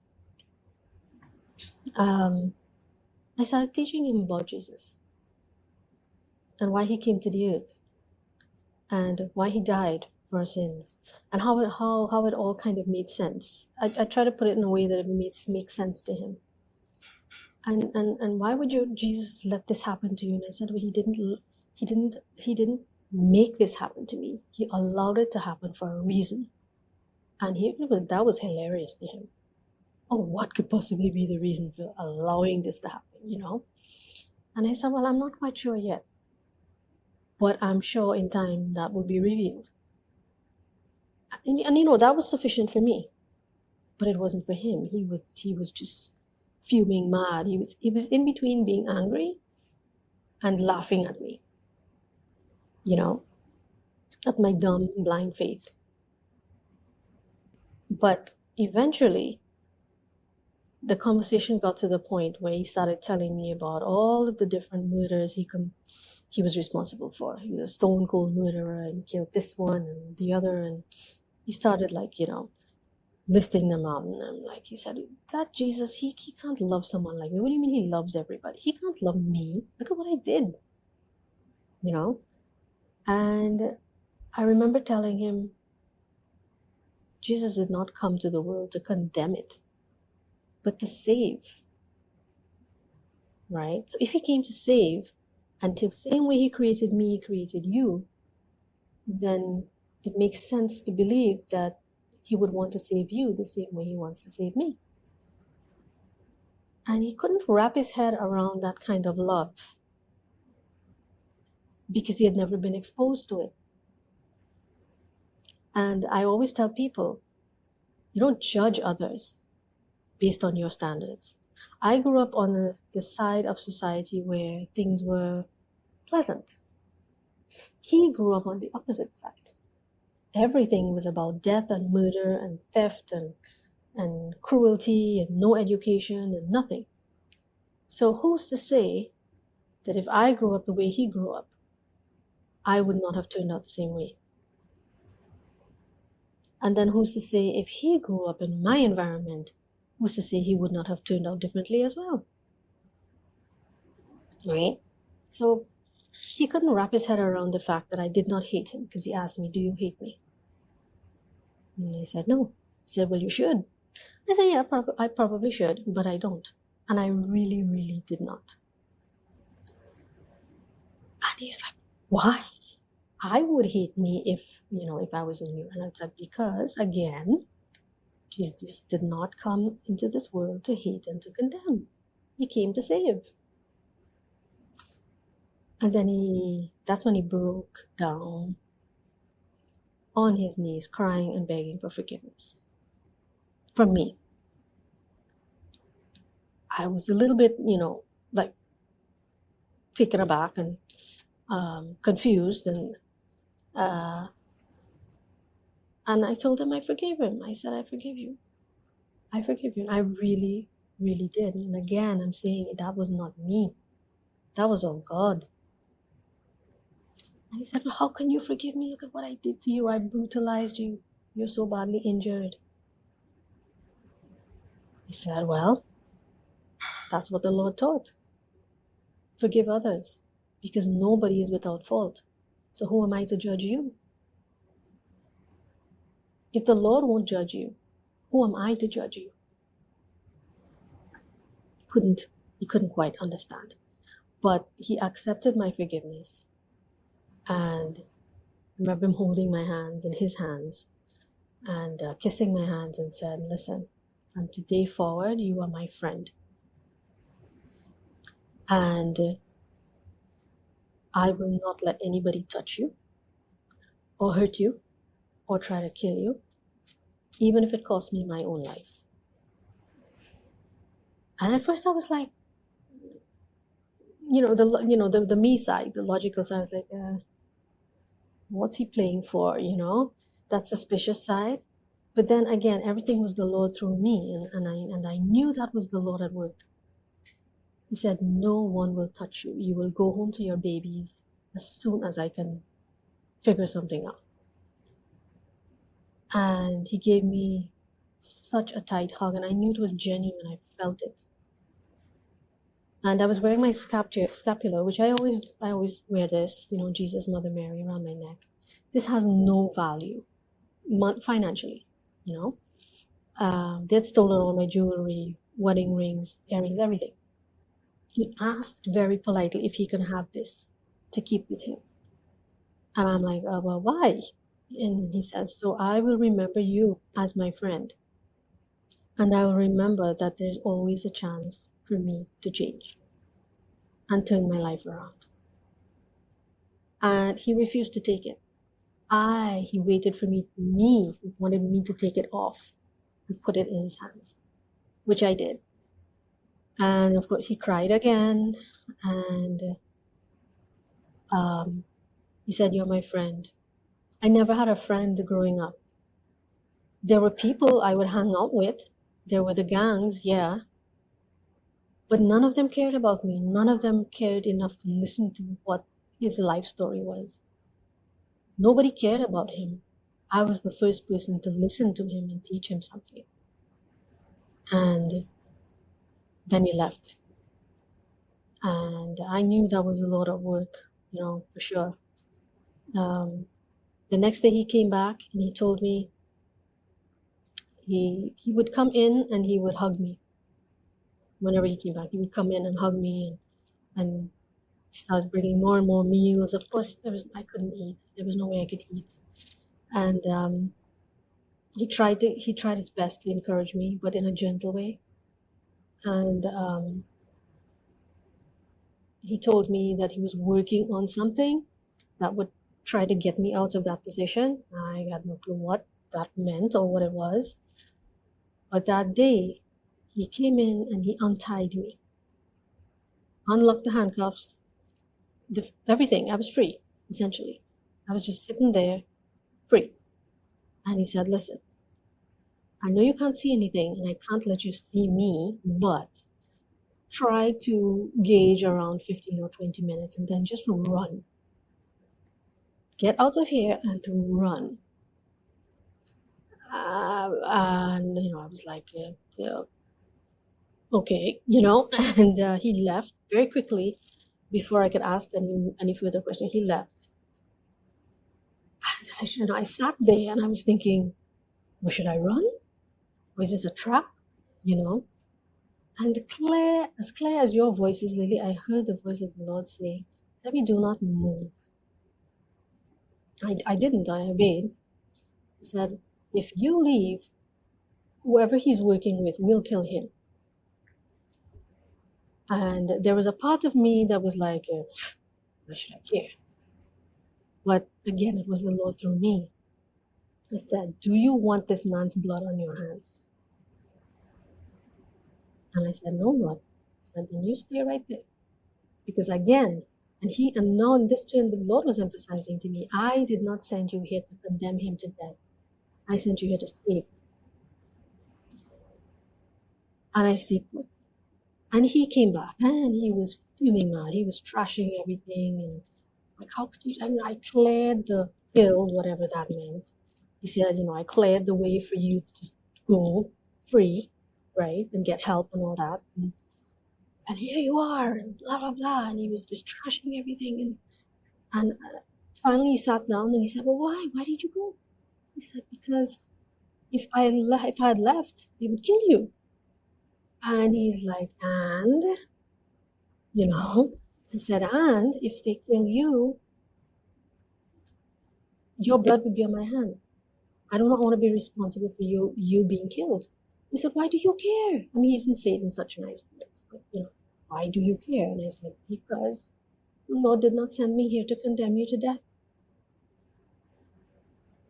I started teaching him about Jesus and why he came to the earth and why he died for our sins and how it all kind of made sense. I try to put it in a way that it makes sense to him. And why would Jesus let this happen to you? And I said, well, he didn't make this happen to me. He allowed it to happen for a reason. And that was hilarious to him. Oh, what could possibly be the reason for allowing this to happen, you know? And I said, well, I'm not quite sure yet, but I'm sure in time that will be revealed. And you know, that was sufficient for me, but it wasn't for him. He was just fuming mad. He was in between being angry and laughing at me, you know, at my dumb, blind faith. But eventually, the conversation got to the point where he started telling me about all of the different murders he was responsible for. He was a stone cold murderer and killed this one and the other. And he started, like, you know, listing them out. And I'm like, he said, that Jesus, he can't love someone like me. What do you mean he loves everybody? He can't love me. Look at what I did, you know? And I remember telling him, Jesus did not come to the world to condemn it, but to save, right? So if he came to save, and the same way he created me, he created you, then it makes sense to believe that he would want to save you the same way he wants to save me. And he couldn't wrap his head around that kind of love because he had never been exposed to it. And I always tell people, you don't judge others based on your standards. I grew up on the side of society where things were pleasant. He grew up on the opposite side. Everything was about death and murder and theft and cruelty and no education and nothing. So who's to say that if I grew up the way he grew up, I would not have turned out the same way? And then who's to say if he grew up in my environment, who's to say he would not have turned out differently as well? Right? So he couldn't wrap his head around the fact that I did not hate him, because he asked me, do you hate me? And I said, no. He said, well, you should. I said, yeah, I probably should, but I don't. And I really, really did not. And he's like, why? I would hate me if I was in you. And I said, because, again, Jesus did not come into this world to hate and to condemn. He came to save. And then that's when he broke down on his knees, crying and begging for forgiveness from me. I was a little bit, like taken aback and confused, and I told him I forgave him. I said, I forgive you. I forgive you. And I really, really did. And again, I'm saying that was not me. That was all God. And he said, well, how can you forgive me? Look at what I did to you. I brutalized you. You're so badly injured. He said, well, that's what the Lord taught. Forgive others, because nobody is without fault. So who am I to judge you? If the Lord won't judge you, who am I to judge you? He couldn't quite understand. But he accepted my forgiveness. And I remember him holding my hands in his hands and kissing my hands and said, listen, from today forward, you are my friend. And I will not let anybody touch you or hurt you or try to kill you, even if it costs me my own life. And at first I was like, the me side, the logical side, I was like, what's he playing for, that suspicious side. But then again, everything was the Lord through me, and I knew that was the Lord at work. He said, no one will touch you. You will go home to your babies as soon as I can figure something out. And he gave me such a tight hug, and I knew it was genuine. I felt it. And I was wearing my scapular, which I always wear this, Jesus, Mother Mary around my neck. This has no value financially, you know. They'd stolen all my jewelry, wedding rings, earrings, everything. He asked very politely if he can have this to keep with him. And I'm like, well, why? And he says, so I will remember you as my friend. And I will remember that there's always a chance for me to change and turn my life around. And he refused to take it. He waited for me, he wanted me to take it off and put it in his hands, which I did. And of course, he cried again. And he said, you're my friend. I never had a friend growing up. There were people I would hang out with. There were the gangs, yeah. But none of them cared about me. None of them cared enough to listen to what his life story was. Nobody cared about him. I was the first person to listen to him and teach him something. And then he left. And I knew that was a lot of work, for sure. The next day he came back and he told me he would come in and he would hug me. Whenever he came back, he would come in and hug me and started bringing more and more meals. Of course, I couldn't eat. There was no way I could eat. And he tried his best to encourage me, but in a gentle way. And he told me that he was working on something that would try to get me out of that position. I had no clue what that meant or what it was. But that day, he came in and he untied me, unlocked the handcuffs, everything. I was free, essentially. I was just sitting there, free. And he said, listen, I know you can't see anything and I can't let you see me, but try to gauge around 15 or 20 minutes and then just run. Get out of here and run. And, I was like, okay, and he left very quickly before I could ask any further question. He left. And I sat there and I was thinking, well, should I run? Or is this a trap? And as clear as your voice is, Lily, I heard the voice of the Lord say, Debbie, do not move. I didn't. I obeyed. He said, if you leave, whoever he's working with will kill him. And there was a part of me that was like, why should I care? But again, it was the Lord through me. He said, do you want this man's blood on your hands? And I said, no, Lord. He said, then you stay right there. Because again, and now in this turn, the Lord was emphasizing to me, I did not send you here to condemn him to death. I sent you here to save. And I stayed put. And he came back and he was fuming mad. He was trashing everything. And like, how could you? I cleared the hill, whatever that meant. He said, I cleared the way for you to just go free, right? And get help and all that. And here you are, and blah, blah, blah. And he was just trashing everything. And finally he sat down and he said, well, why? Why did you go? He said, because if I had left, they would kill you. And he's like, and, I said, and if they kill you, your blood would be on my hands. I do not want to be responsible for you being killed. He said, why do you care? I mean, he didn't say it in such nice words, but, why do you care? And I said, because the Lord did not send me here to condemn you to death.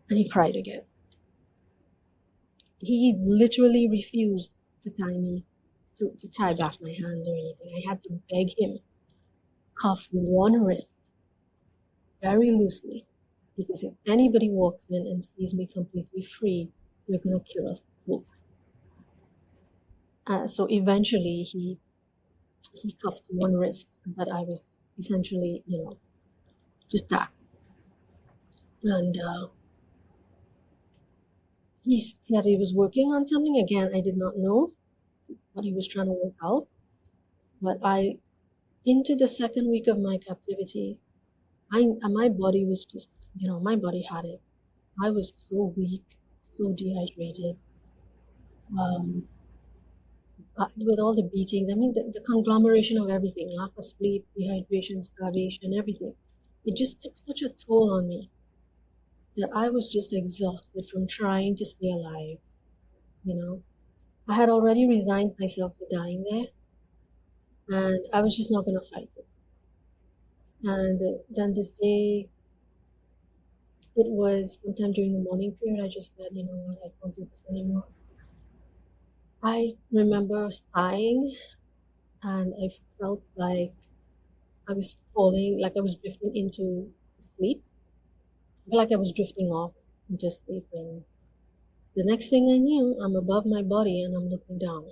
And he cried again. He literally refused to tie me, to tie back my hands or anything. I had to beg him, cuff one wrist very loosely, because if anybody walks in and sees me completely free, they're going to kill us both. So eventually he he cuffed one wrist, but I was essentially, just that. And he said he was working on something. Again, I did not know what he was trying to work out. But into the second week of my captivity, my body was just, my body had it. I was so weak, so dehydrated. With all the beatings, I mean, the conglomeration of everything, lack of sleep, dehydration, starvation, everything. It just took such a toll on me that I was just exhausted from trying to stay alive, you know. I had already resigned myself to dying there, and I was just not going to fight it. And then this day, it was sometime during the morning period, I just said, you know what, I can't do this anymore. I remember sighing, and I felt like I was falling, like I was drifting into sleep, like I was drifting off into sleep. And the next thing I knew, I'm above my body and I'm looking down.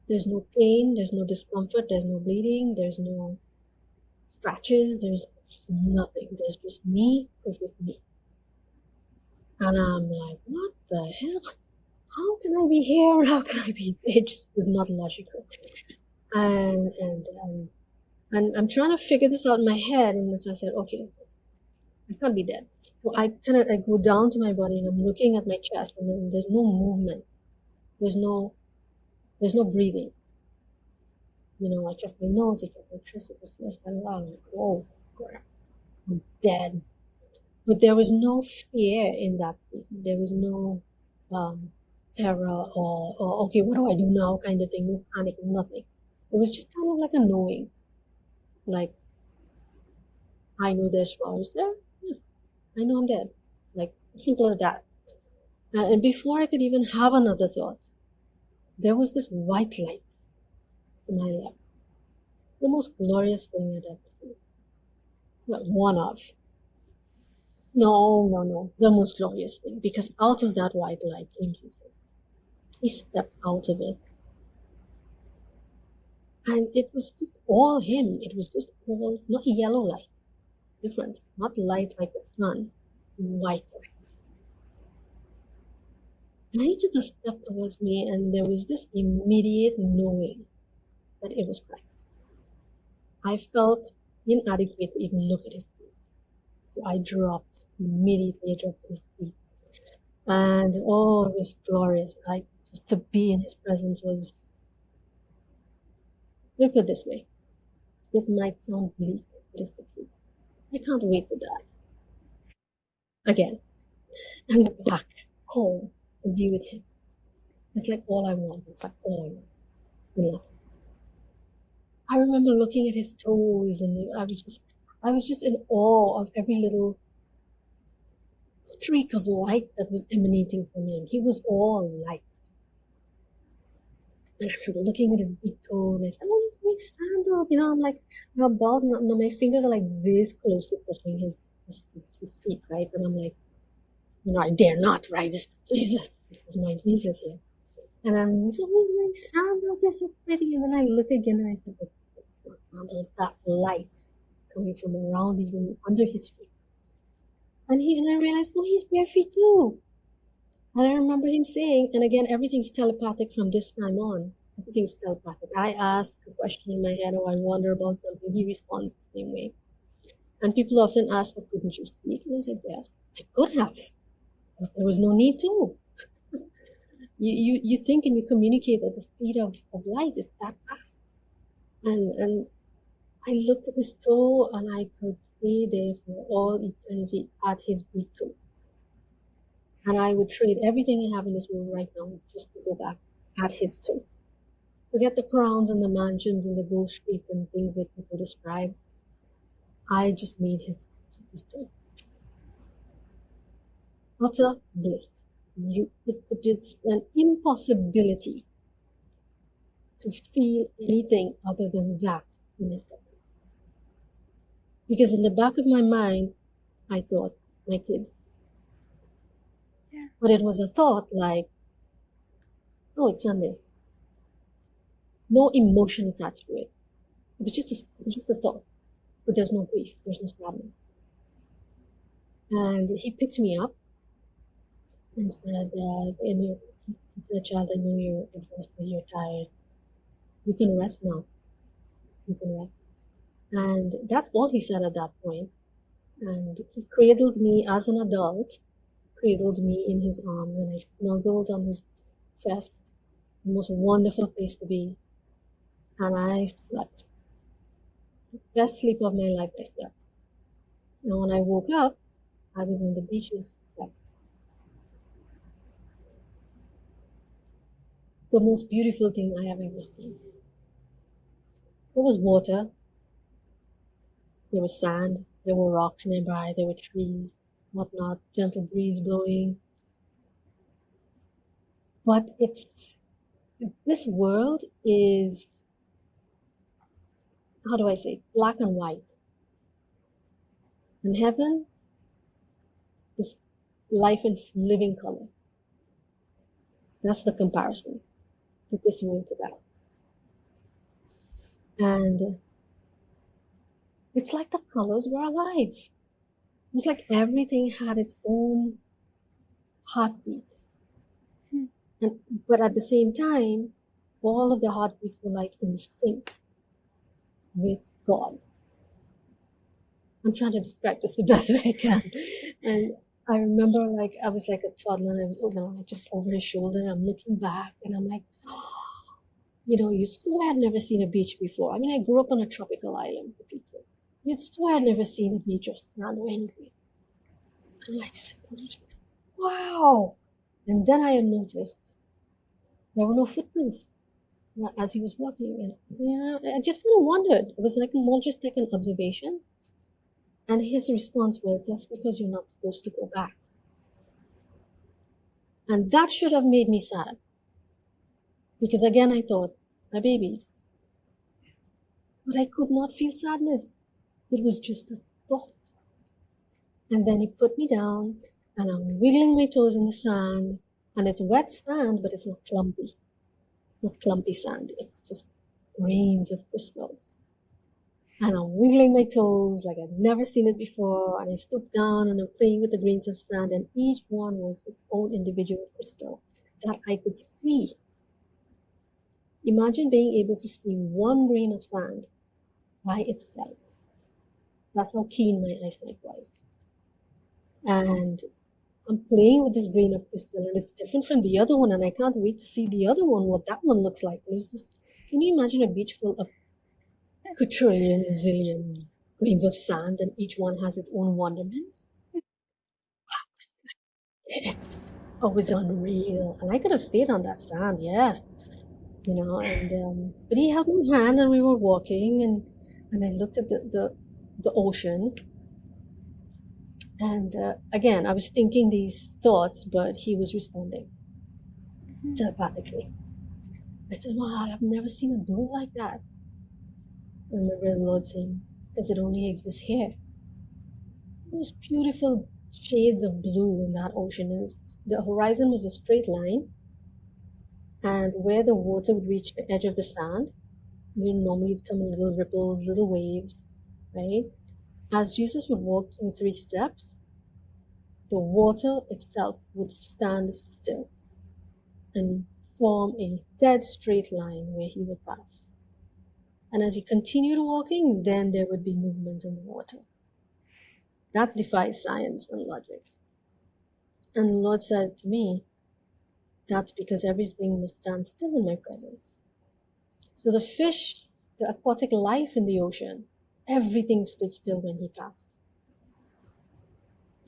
There's no pain, there's no discomfort, there's no bleeding, there's no scratches, there's nothing. There's just me with me. And I'm like, what the hell? How can I be here? How can I be? It just was not logical. And I'm trying to figure this out in my head. And so I said, okay, I can't be dead. So I go down to my body and I'm looking at my chest, and then there's no movement. There's no breathing. I check my nose, I check my chest, I just I'm like, oh crap, I'm dead. But there was no fear in that statement. There was no terror or okay, what do I do now kind of thing, no panic, nothing. It was just kind of like a knowing. Like, I know there's flowers there. Yeah, I know I'm dead. Like, simple as that. And before I could even have another thought, there was this white light to my left. The most glorious thing I'd ever seen. Well, one of. No, no, no. The most glorious thing. Because out of that white light came Jesus. He stepped out of it. And it was just all him. It was just all, not yellow light. Difference. Not light like the sun. White light. And he took a step towards me, and there was this immediate knowing that it was Christ. I felt inadequate to even look at his face. So I dropped, immediately dropped to his feet. And oh, it was glorious. Like, just to be in his presence was, let me put it this way. It might sound bleak, but it's the truth. I can't wait to die. Again. And go back home and be with him. It's like all I want. It's like all I want in life. I remember looking at his toes, and I was just in awe of every little streak of light that was emanating from him. He was all light. And I remember looking at his big toe, and I said, oh, he's wearing sandals. I'm like, I'm bald, and my fingers are like this close to touching his feet, right? And I'm like, I dare not, right? This is Jesus. This is my Jesus here. And I'm so, he's wearing sandals. They're so pretty. And then I look again, and I said, but it's not sandals. That's light coming from around, even under his feet. And I realized, oh, he's bare feet too. And I remember him saying, and again, everything's telepathic from this time on. Everything's telepathic. I ask a question in my head, or I wonder about something, he responds the same way. And people often ask, well, couldn't you speak? And I said, yes, I could have, but there was no need to. You think and you communicate at the speed of light. It's that fast. And I looked at his toe, and I could stay there for all eternity at his big toe. And I would trade everything I have in this world right now just to go back at his toe. Forget the crowns and the mansions and the gold street and things that people describe. I just need his toe. Utter bliss. It is an impossibility to feel anything other than that in his presence. Because in the back of my mind, I thought, my kids. Yeah. But it was a thought like, oh, it's Sunday. no emotion attached to it. It was just a thought, but there's no grief, there's no sadness. And he picked me up and said, he said, child, I know you're exhausted, you're tired. You can rest now. You can rest. And that's all he said at that point. And he cradled me as an adult, cradled me in his arms, and I snuggled on his chest. The most wonderful place to be. And I slept. The best sleep of my life, I slept. And when I woke up, I was on the beaches. The most beautiful thing I have ever seen. There was water, there was sand, there were rocks nearby, there were trees, whatnot, gentle breeze blowing. But this world is, how do I say, black and white. And heaven is life in living color. That's the comparison to this world to that. And it's like the colors were alive. It was like everything had its own heartbeat. But at the same time, all of the heartbeats were like in sync with God. I'm trying to describe this the best way I can. And I remember like I was like a toddler and I was like just over his shoulder. I'm looking back and I'm like, you swear I'd never seen a beach before. I mean, I grew up on a tropical island, for Pete's sake. You'd swear I'd never seen a beach or sand or anything. And like, wow. And then I had noticed there were no footprints as he was walking. And I just kind of wondered. It was like more just like an observation. And his response was, that's because you're not supposed to go back. And that should have made me sad. Because again, I thought, my babies. But I could not feel sadness. It was just a thought. And then he put me down, and I'm wiggling my toes in the sand. And it's wet sand, but it's not clumpy. It's not clumpy sand. It's just grains of crystals. And I'm wiggling my toes like I'd never seen it before. And I stooped down and I'm playing with the grains of sand, and each one was its own individual crystal that I could see. Imagine being able to see one grain of sand by itself. That's how keen my eyesight was. And I'm playing with this grain of crystal, and it's different from the other one, and I can't wait to see the other one, what that one looks like. It was just, can you imagine a beach full of quadrillion, zillion grains of sand, and each one has its own wonderment? It's always unreal. And I could have stayed on that sand, yeah. But he held my hand and we were walking, and I looked at the ocean. And again, I was thinking these thoughts, but he was responding telepathically. I said, wow, I've never seen a blue like that. I remember the Lord saying, because it only exists here. It was beautiful shades of blue in that ocean. And the horizon was a straight line. And where the water would reach the edge of the sand, normally it'd come in little ripples, little waves, right? As Jesus would walk 2 or 3 steps, the water itself would stand still and form a dead straight line where he would pass. And as he continued walking, then there would be movement in the water. That defies science and logic. And the Lord said to me, that's because everything must stand still in my presence. So the fish, the aquatic life in the ocean, everything stood still when he passed.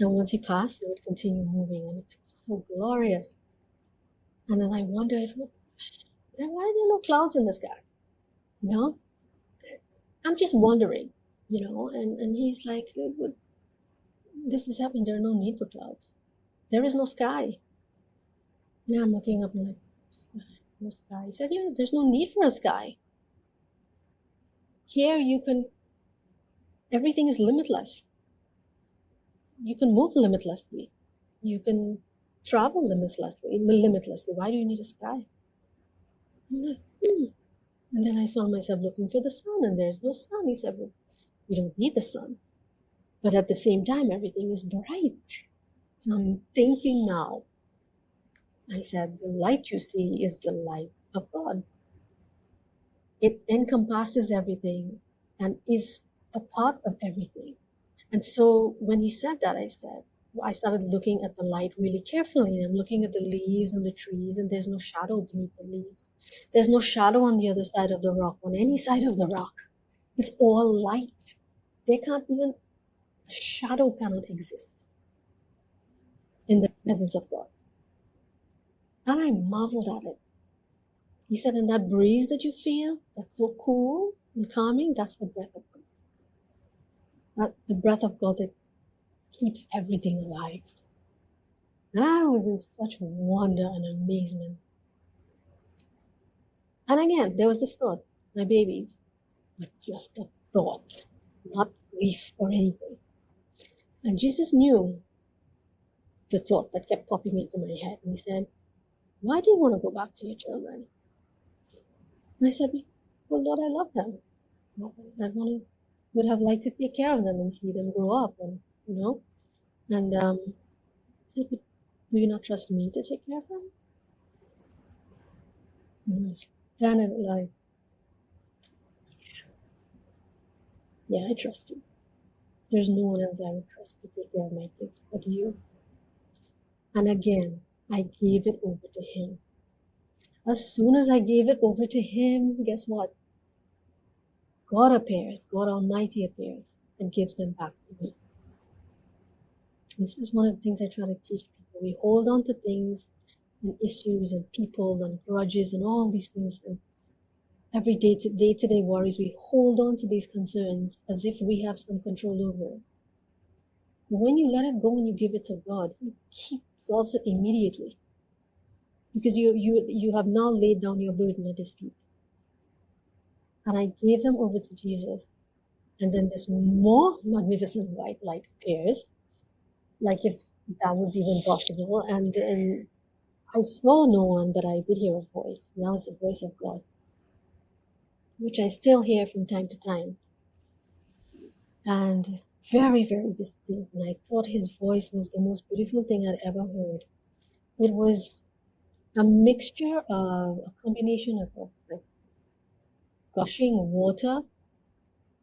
And once he passed, it would continue moving, and it was so glorious. And then I wondered, why are there no clouds in the sky? I'm just wondering, and he's like, this is happening, there are no need for clouds. There is no sky. And I'm looking up and like, no sky. He said, there's no need for a sky. Here everything is limitless. You can move limitlessly. You can travel limitlessly. Why do you need a sky? I'm like, And then I found myself looking for the sun, and there's no sun. He said, well, we don't need the sun. But at the same time, everything is bright. So I'm thinking now, I said, the light you see is the light of God. It encompasses everything and is a part of everything. And so when he said that, I started looking at the light really carefully. And I'm looking at the leaves and the trees, and there's no shadow beneath the leaves. There's no shadow on the other side of the rock, on any side of the rock. It's all light. There can't even, a shadow cannot exist in the presence of God. And I marveled at it. He said, and that breeze that you feel, that's so cool and calming, that's the breath of God. The breath of God that keeps everything alive. And I was in such wonder and amazement. And again, there was this thought, my babies, but just a thought, not grief or anything. And Jesus knew the thought that kept popping into my head. And he said, why do you want to go back to your children? And I said, well, Lord, I love them. Would have liked to take care of them and see them grow up, and And I said, but do you not trust me to take care of them? And then it was like, yeah, I trust you. There's no one else I would trust to take care of my kids but you. And again, I gave it over to him. As soon as I gave it over to him, guess what? God appears, God Almighty appears and gives them back to me. This is one of the things I try to teach people. We hold on to things and issues and people and grudges and all these things. And every day-to-day worries, we hold on to these concerns as if we have some control over it. But when you let it go and you give it to God, He solves it immediately. Because you have now laid down your burden at His feet. And I gave them over to Jesus. And then this more magnificent white light appears, like if that was even possible. And I saw no one, but I did hear a voice. And that was the voice of God, which I still hear from time to time. And very, very distinct. And I thought his voice was the most beautiful thing I'd ever heard. It was a mixture of a combination of like gushing water,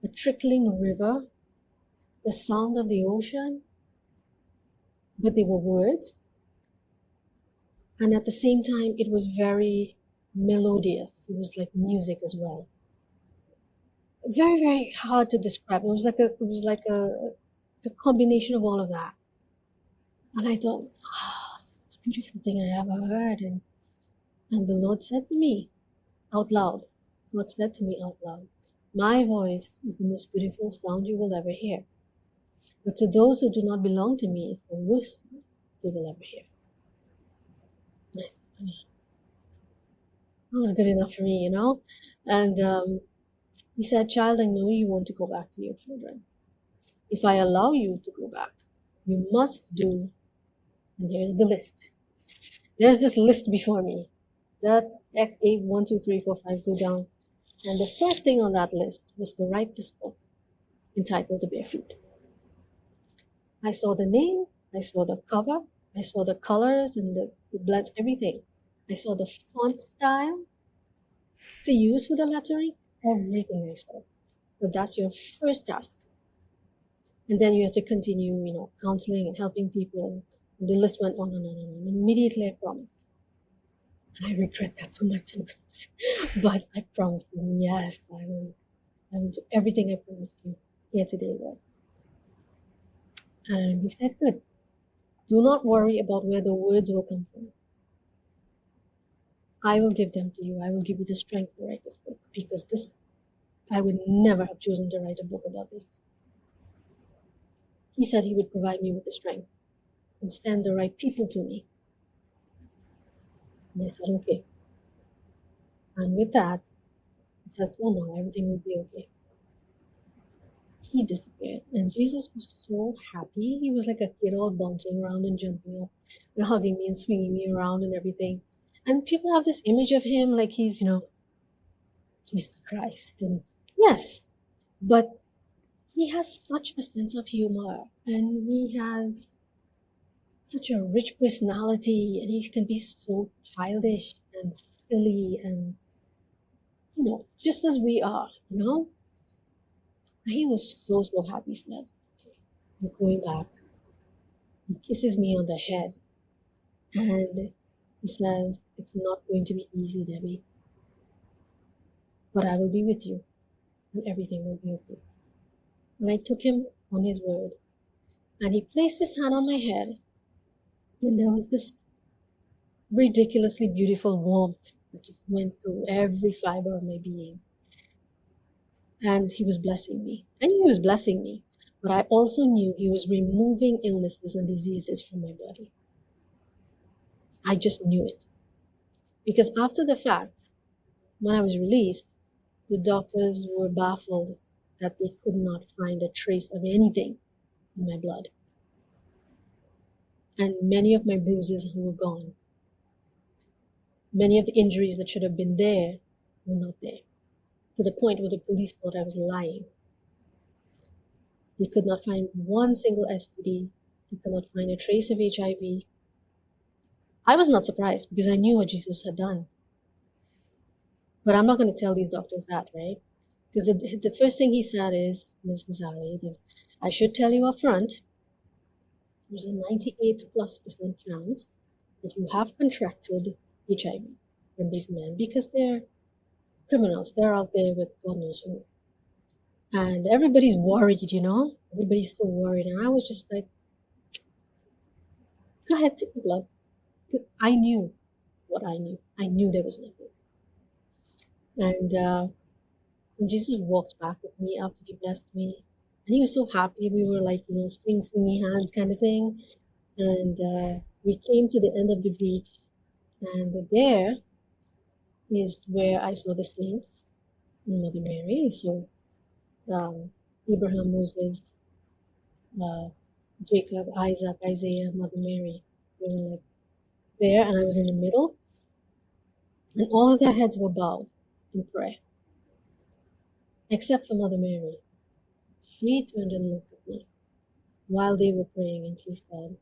a trickling river, the sound of the ocean, but they were words. And at the same time, it was very melodious. It was like music as well. Very, very hard to describe. It was like a combination of all of that. And I thought, it's the most beautiful thing I ever heard. And the Lord said to me out loud, God said to me out loud, my voice is the most beautiful sound you will ever hear. But to those who do not belong to me, it's the worst they will ever hear. And I thought, that was good enough for me, And he said, child, I know you want to go back to your children. If I allow you to go back, you must do, and here's the list. There's this list before me. That 8, 1, 2, 3, 4, 5, go down. And the first thing on that list was to write this book entitled The Bare Feet. I saw the name, I saw the cover, I saw the colors and the blends, everything. I saw the font style to use for the lettering, everything I saw. So that's your first task. And then you have to continue, counseling and helping people. And the list went on and on and on. Immediately I promised. And I regret that so much sometimes. But I promised him, yes, I will do everything I promised you here today, Lord. And he said, good. Do not worry about where the words will come from. I will give them to you. I will give you the strength to write this book, because I would never have chosen to write a book about this. He said he would provide me with the strength and send the right people to me. And I said, okay. And with that, he says, oh no, everything will be okay. He disappeared. And Jesus was so happy. He was like a kid, all bouncing around and jumping up and hugging me and swinging me around and everything. And people have this image of him like he's, Jesus Christ. And yes, but he has such a sense of humor, and he has such a rich personality, and he can be so childish and silly and, just as we are, He was so, so happy. He said, okay, we're going back. He kisses me on the head, and he says, it's not going to be easy, Debbie, but I will be with you, and everything will be okay. And I took him on his word, and he placed his hand on my head, and there was this ridiculously beautiful warmth that just went through every fiber of my being. And he was blessing me. I knew he was blessing me, but I also knew he was removing illnesses and diseases from my body. I just knew it. Because after the fact, when I was released, the doctors were baffled that they could not find a trace of anything in my blood. And many of my bruises were gone. Many of the injuries that should have been there were not there, to the point where the police thought I was lying. They could not find one single STD. They could not find a trace of HIV. I was not surprised because I knew what Jesus had done. But I'm not going to tell these doctors that, right? Because the first thing he said is, Mrs. Ali, I should tell you up front, there's a 98+% chance that you have contracted HIV from these men because they're criminals. They're out there with God knows who. And everybody's worried, Everybody's so worried. And I was just like, go ahead, take the blood. I knew what I knew. I knew there was nothing. And Jesus walked back with me after he blessed me. And he was so happy. We were like, swingy hands kind of thing. And we came to the end of the beach. And there is where I saw the saints and Mother Mary. So Abraham, Moses, Jacob, Isaac, Isaiah, Mother Mary. They were like there, and I was in the middle. And all of their heads were bowed in prayer, except for Mother Mary. She turned and looked at me while they were praying, and she said,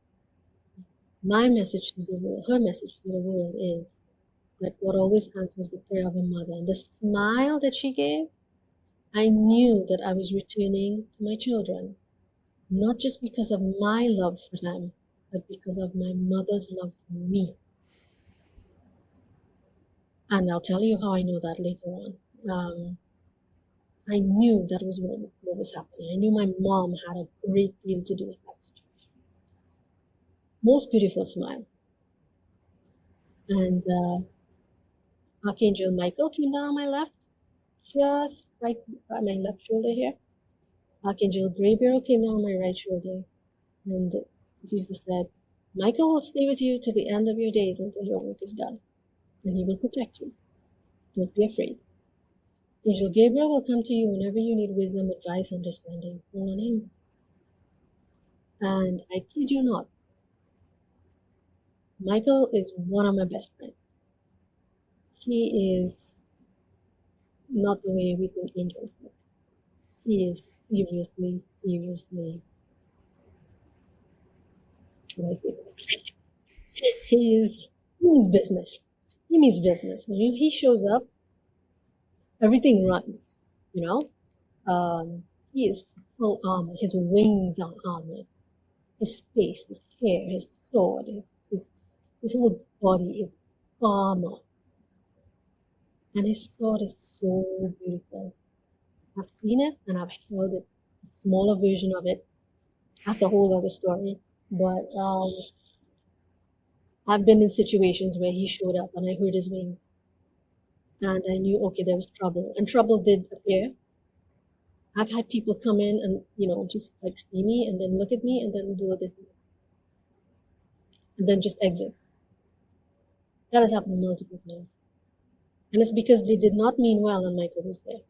my message to the world, her message to the world is that God always answers the prayer of a mother. And the smile that she gave, I knew that I was returning to my children, not just because of my love for them, but because of my mother's love for me. And I'll tell you how I know that later on. I knew that was what was happening. I knew my mom had a great deal to do with that situation. Most beautiful smile. And Archangel Michael came down on my left, just right by my left shoulder here. Archangel Gabriel came down on my right shoulder. And Jesus said, Michael will stay with you to the end of your days until your work is done. And he will protect you. Don't be afraid. Angel Gabriel will come to you whenever you need wisdom, advice, understanding. Call on him. And I kid you not, Michael is one of my best friends. He is not the way we think angels look. He is seriously, how do I say this? He means business. He means business. When he shows up, everything runs, He is full armor. His wings are armored. His face, his hair, his sword, his whole body is armor. And his sword is so beautiful. I've seen it and I've held it, a smaller version of it. That's a whole other story. But I've been in situations where he showed up and I heard his wings. And I knew, okay, there was trouble. And trouble did appear. I've had people come in and, just like see me and then look at me and then do this. And then just exit. That has happened multiple times. And it's because they did not mean well and Michael was there.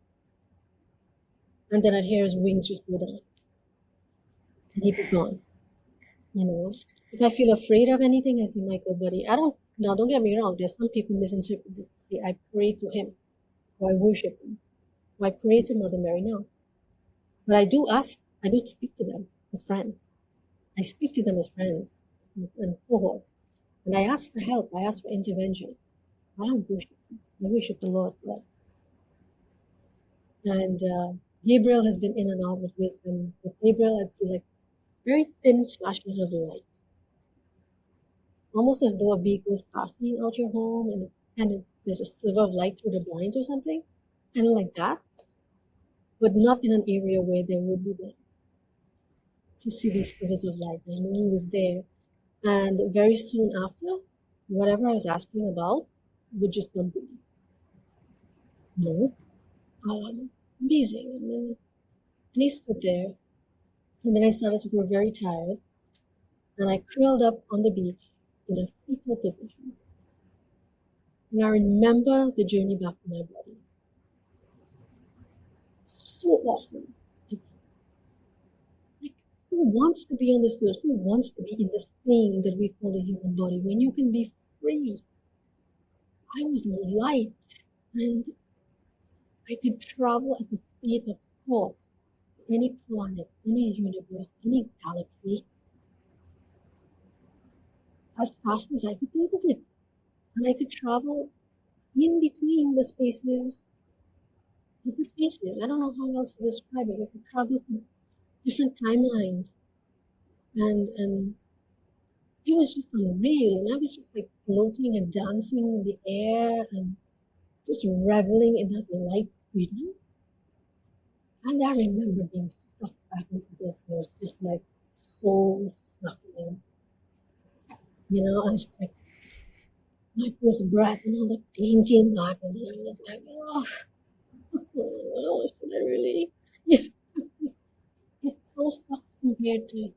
And then I'd hear his wings just go down. And he'd be gone. If I feel afraid of anything, I say, Michael, buddy, don't get me wrong. There's some people misinterpret this to say I pray to him. or I worship them, or I pray to Mother Mary now. But I do speak to them as friends. I speak to them as friends and cohorts. And I ask for help. I ask for intervention. I don't worship them. I worship the Lord. But, and Gabriel has been in and out with wisdom. With Gabriel, I'd see like very thin flashes of light, almost as though a vehicle is passing out your home and there's a sliver of light through the blinds or something, kind of like that, but not in an area where there would be blinds. You see these slivers of light. I knew he was there. And very soon after, whatever I was asking about would just come to me. No. Amazing. And then I stood there, and then I started to grow very tired, and I curled up on the beach in a fetal position. And I remember the journey back to my body. So awesome. Like, who wants to be on this earth? Who wants to be in this thing that we call the human body when you can be free? I was light, and I could travel at the speed of thought to any planet, any universe, any galaxy, as fast as I could think of it. And I could travel in between the spaces of the spaces. I don't know how else to describe it. I could travel to different timelines. And it was just unreal. And I was just like floating and dancing in the air and just reveling in that light freedom. And I remember being sucked back into this. It was just like so sucking. You know, I was just like, my first breath and all the pain came back. And then I was like, oh, should I really? Yeah, it so sucks compared to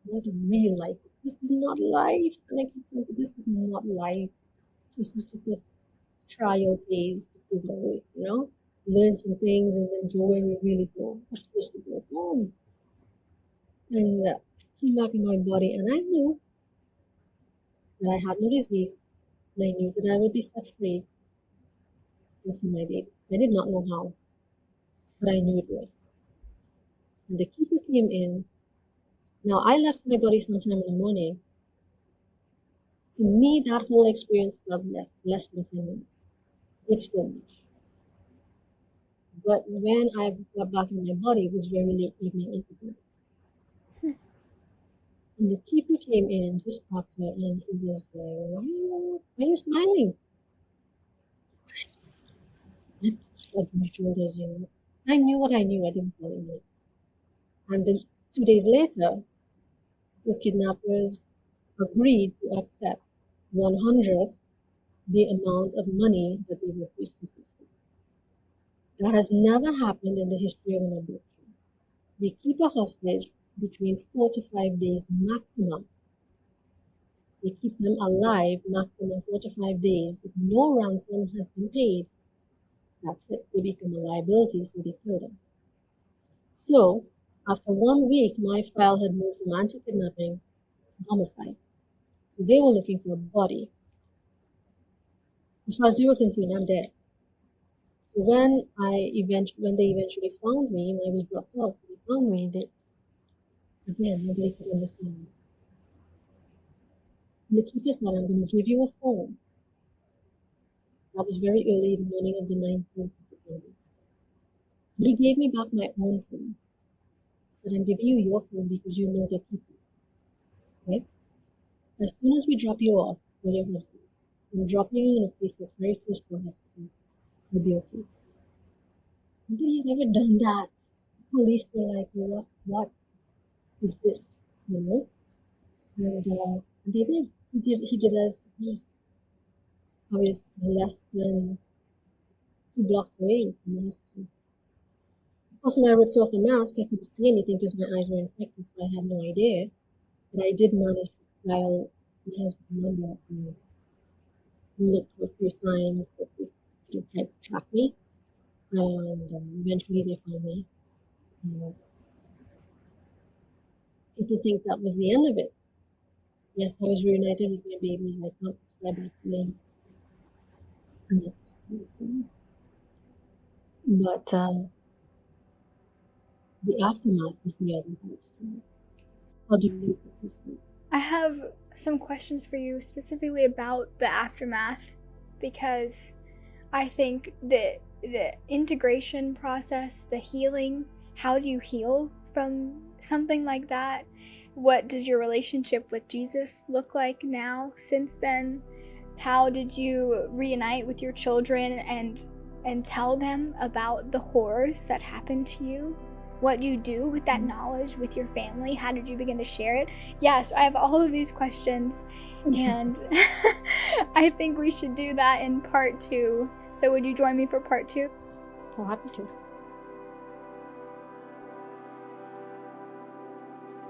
what real life is. This is not life. And I keep thinking, this is not life. This is just a trial phase to prove our way, you know? Learn some things and then go where we really go. We're supposed to go home. And I came back in my body, and I knew that I had no disease, and I knew that I would be set free and see my baby. I did not know how, but I knew it would. And the keeper came in. Now, I left my body sometime in the morning. To me, that whole experience felt like less than 10 minutes, if so much. But when I got back in my body, it was very late evening into the night. And the keeper came in just after, and he was like, why are you smiling? I just shrugged my shoulders, you know. I knew what I knew, I didn't tell him it. And then 2 days later, the kidnappers agreed to accept 1/100th the amount of money that they refused to pay. That has never happened in the history of an abduction. They keep a hostage between 4 to 5 days maximum. They keep them alive maximum 4 to 5 days. If no ransom has been paid, that's it. They become a liability, so they kill them. So, after 1 week, my file had moved from anti-kidnapping to homicide. So they were looking for a body. As far as they were concerned, I'm dead. So when they eventually found me, when I was brought up, they found me, again, nobody could understand me. And the keeper said, I'm going to give you a phone. That was very early in the morning of the 19th of December. He gave me back my own phone. He said, I'm giving you your phone because you know the people. Okay? As soon as we drop you off with your husband, I'm dropping you in a place that's very close to a hospital. You'll be okay. Nobody's ever done that. The police were like, what is this? You know? And they did. He did as I was less than 2 blocks away from the hospital. Of course, when I ripped off the mask, I couldn't see anything because my eyes were infected, so I had no idea. But I did manage to dial my husband's number and look for a few signs that they tried to track me. And eventually they found me. People think that was the end of it. Yes, I was reunited with my babies. I can't describe that feeling. But the aftermath is the other part. How do you think it is? I have some questions for you specifically about the aftermath, because I think that the integration process, the healing, how do you heal from something like that? What does your relationship with Jesus look like now since then? How did you reunite with your children and tell them about the horrors that happened to you? What do you do with that knowledge with your family? How did you begin to share it? Yes, I have all of these questions, and I think we should do that in part 2. So would you join me for part 2? I'm happy to.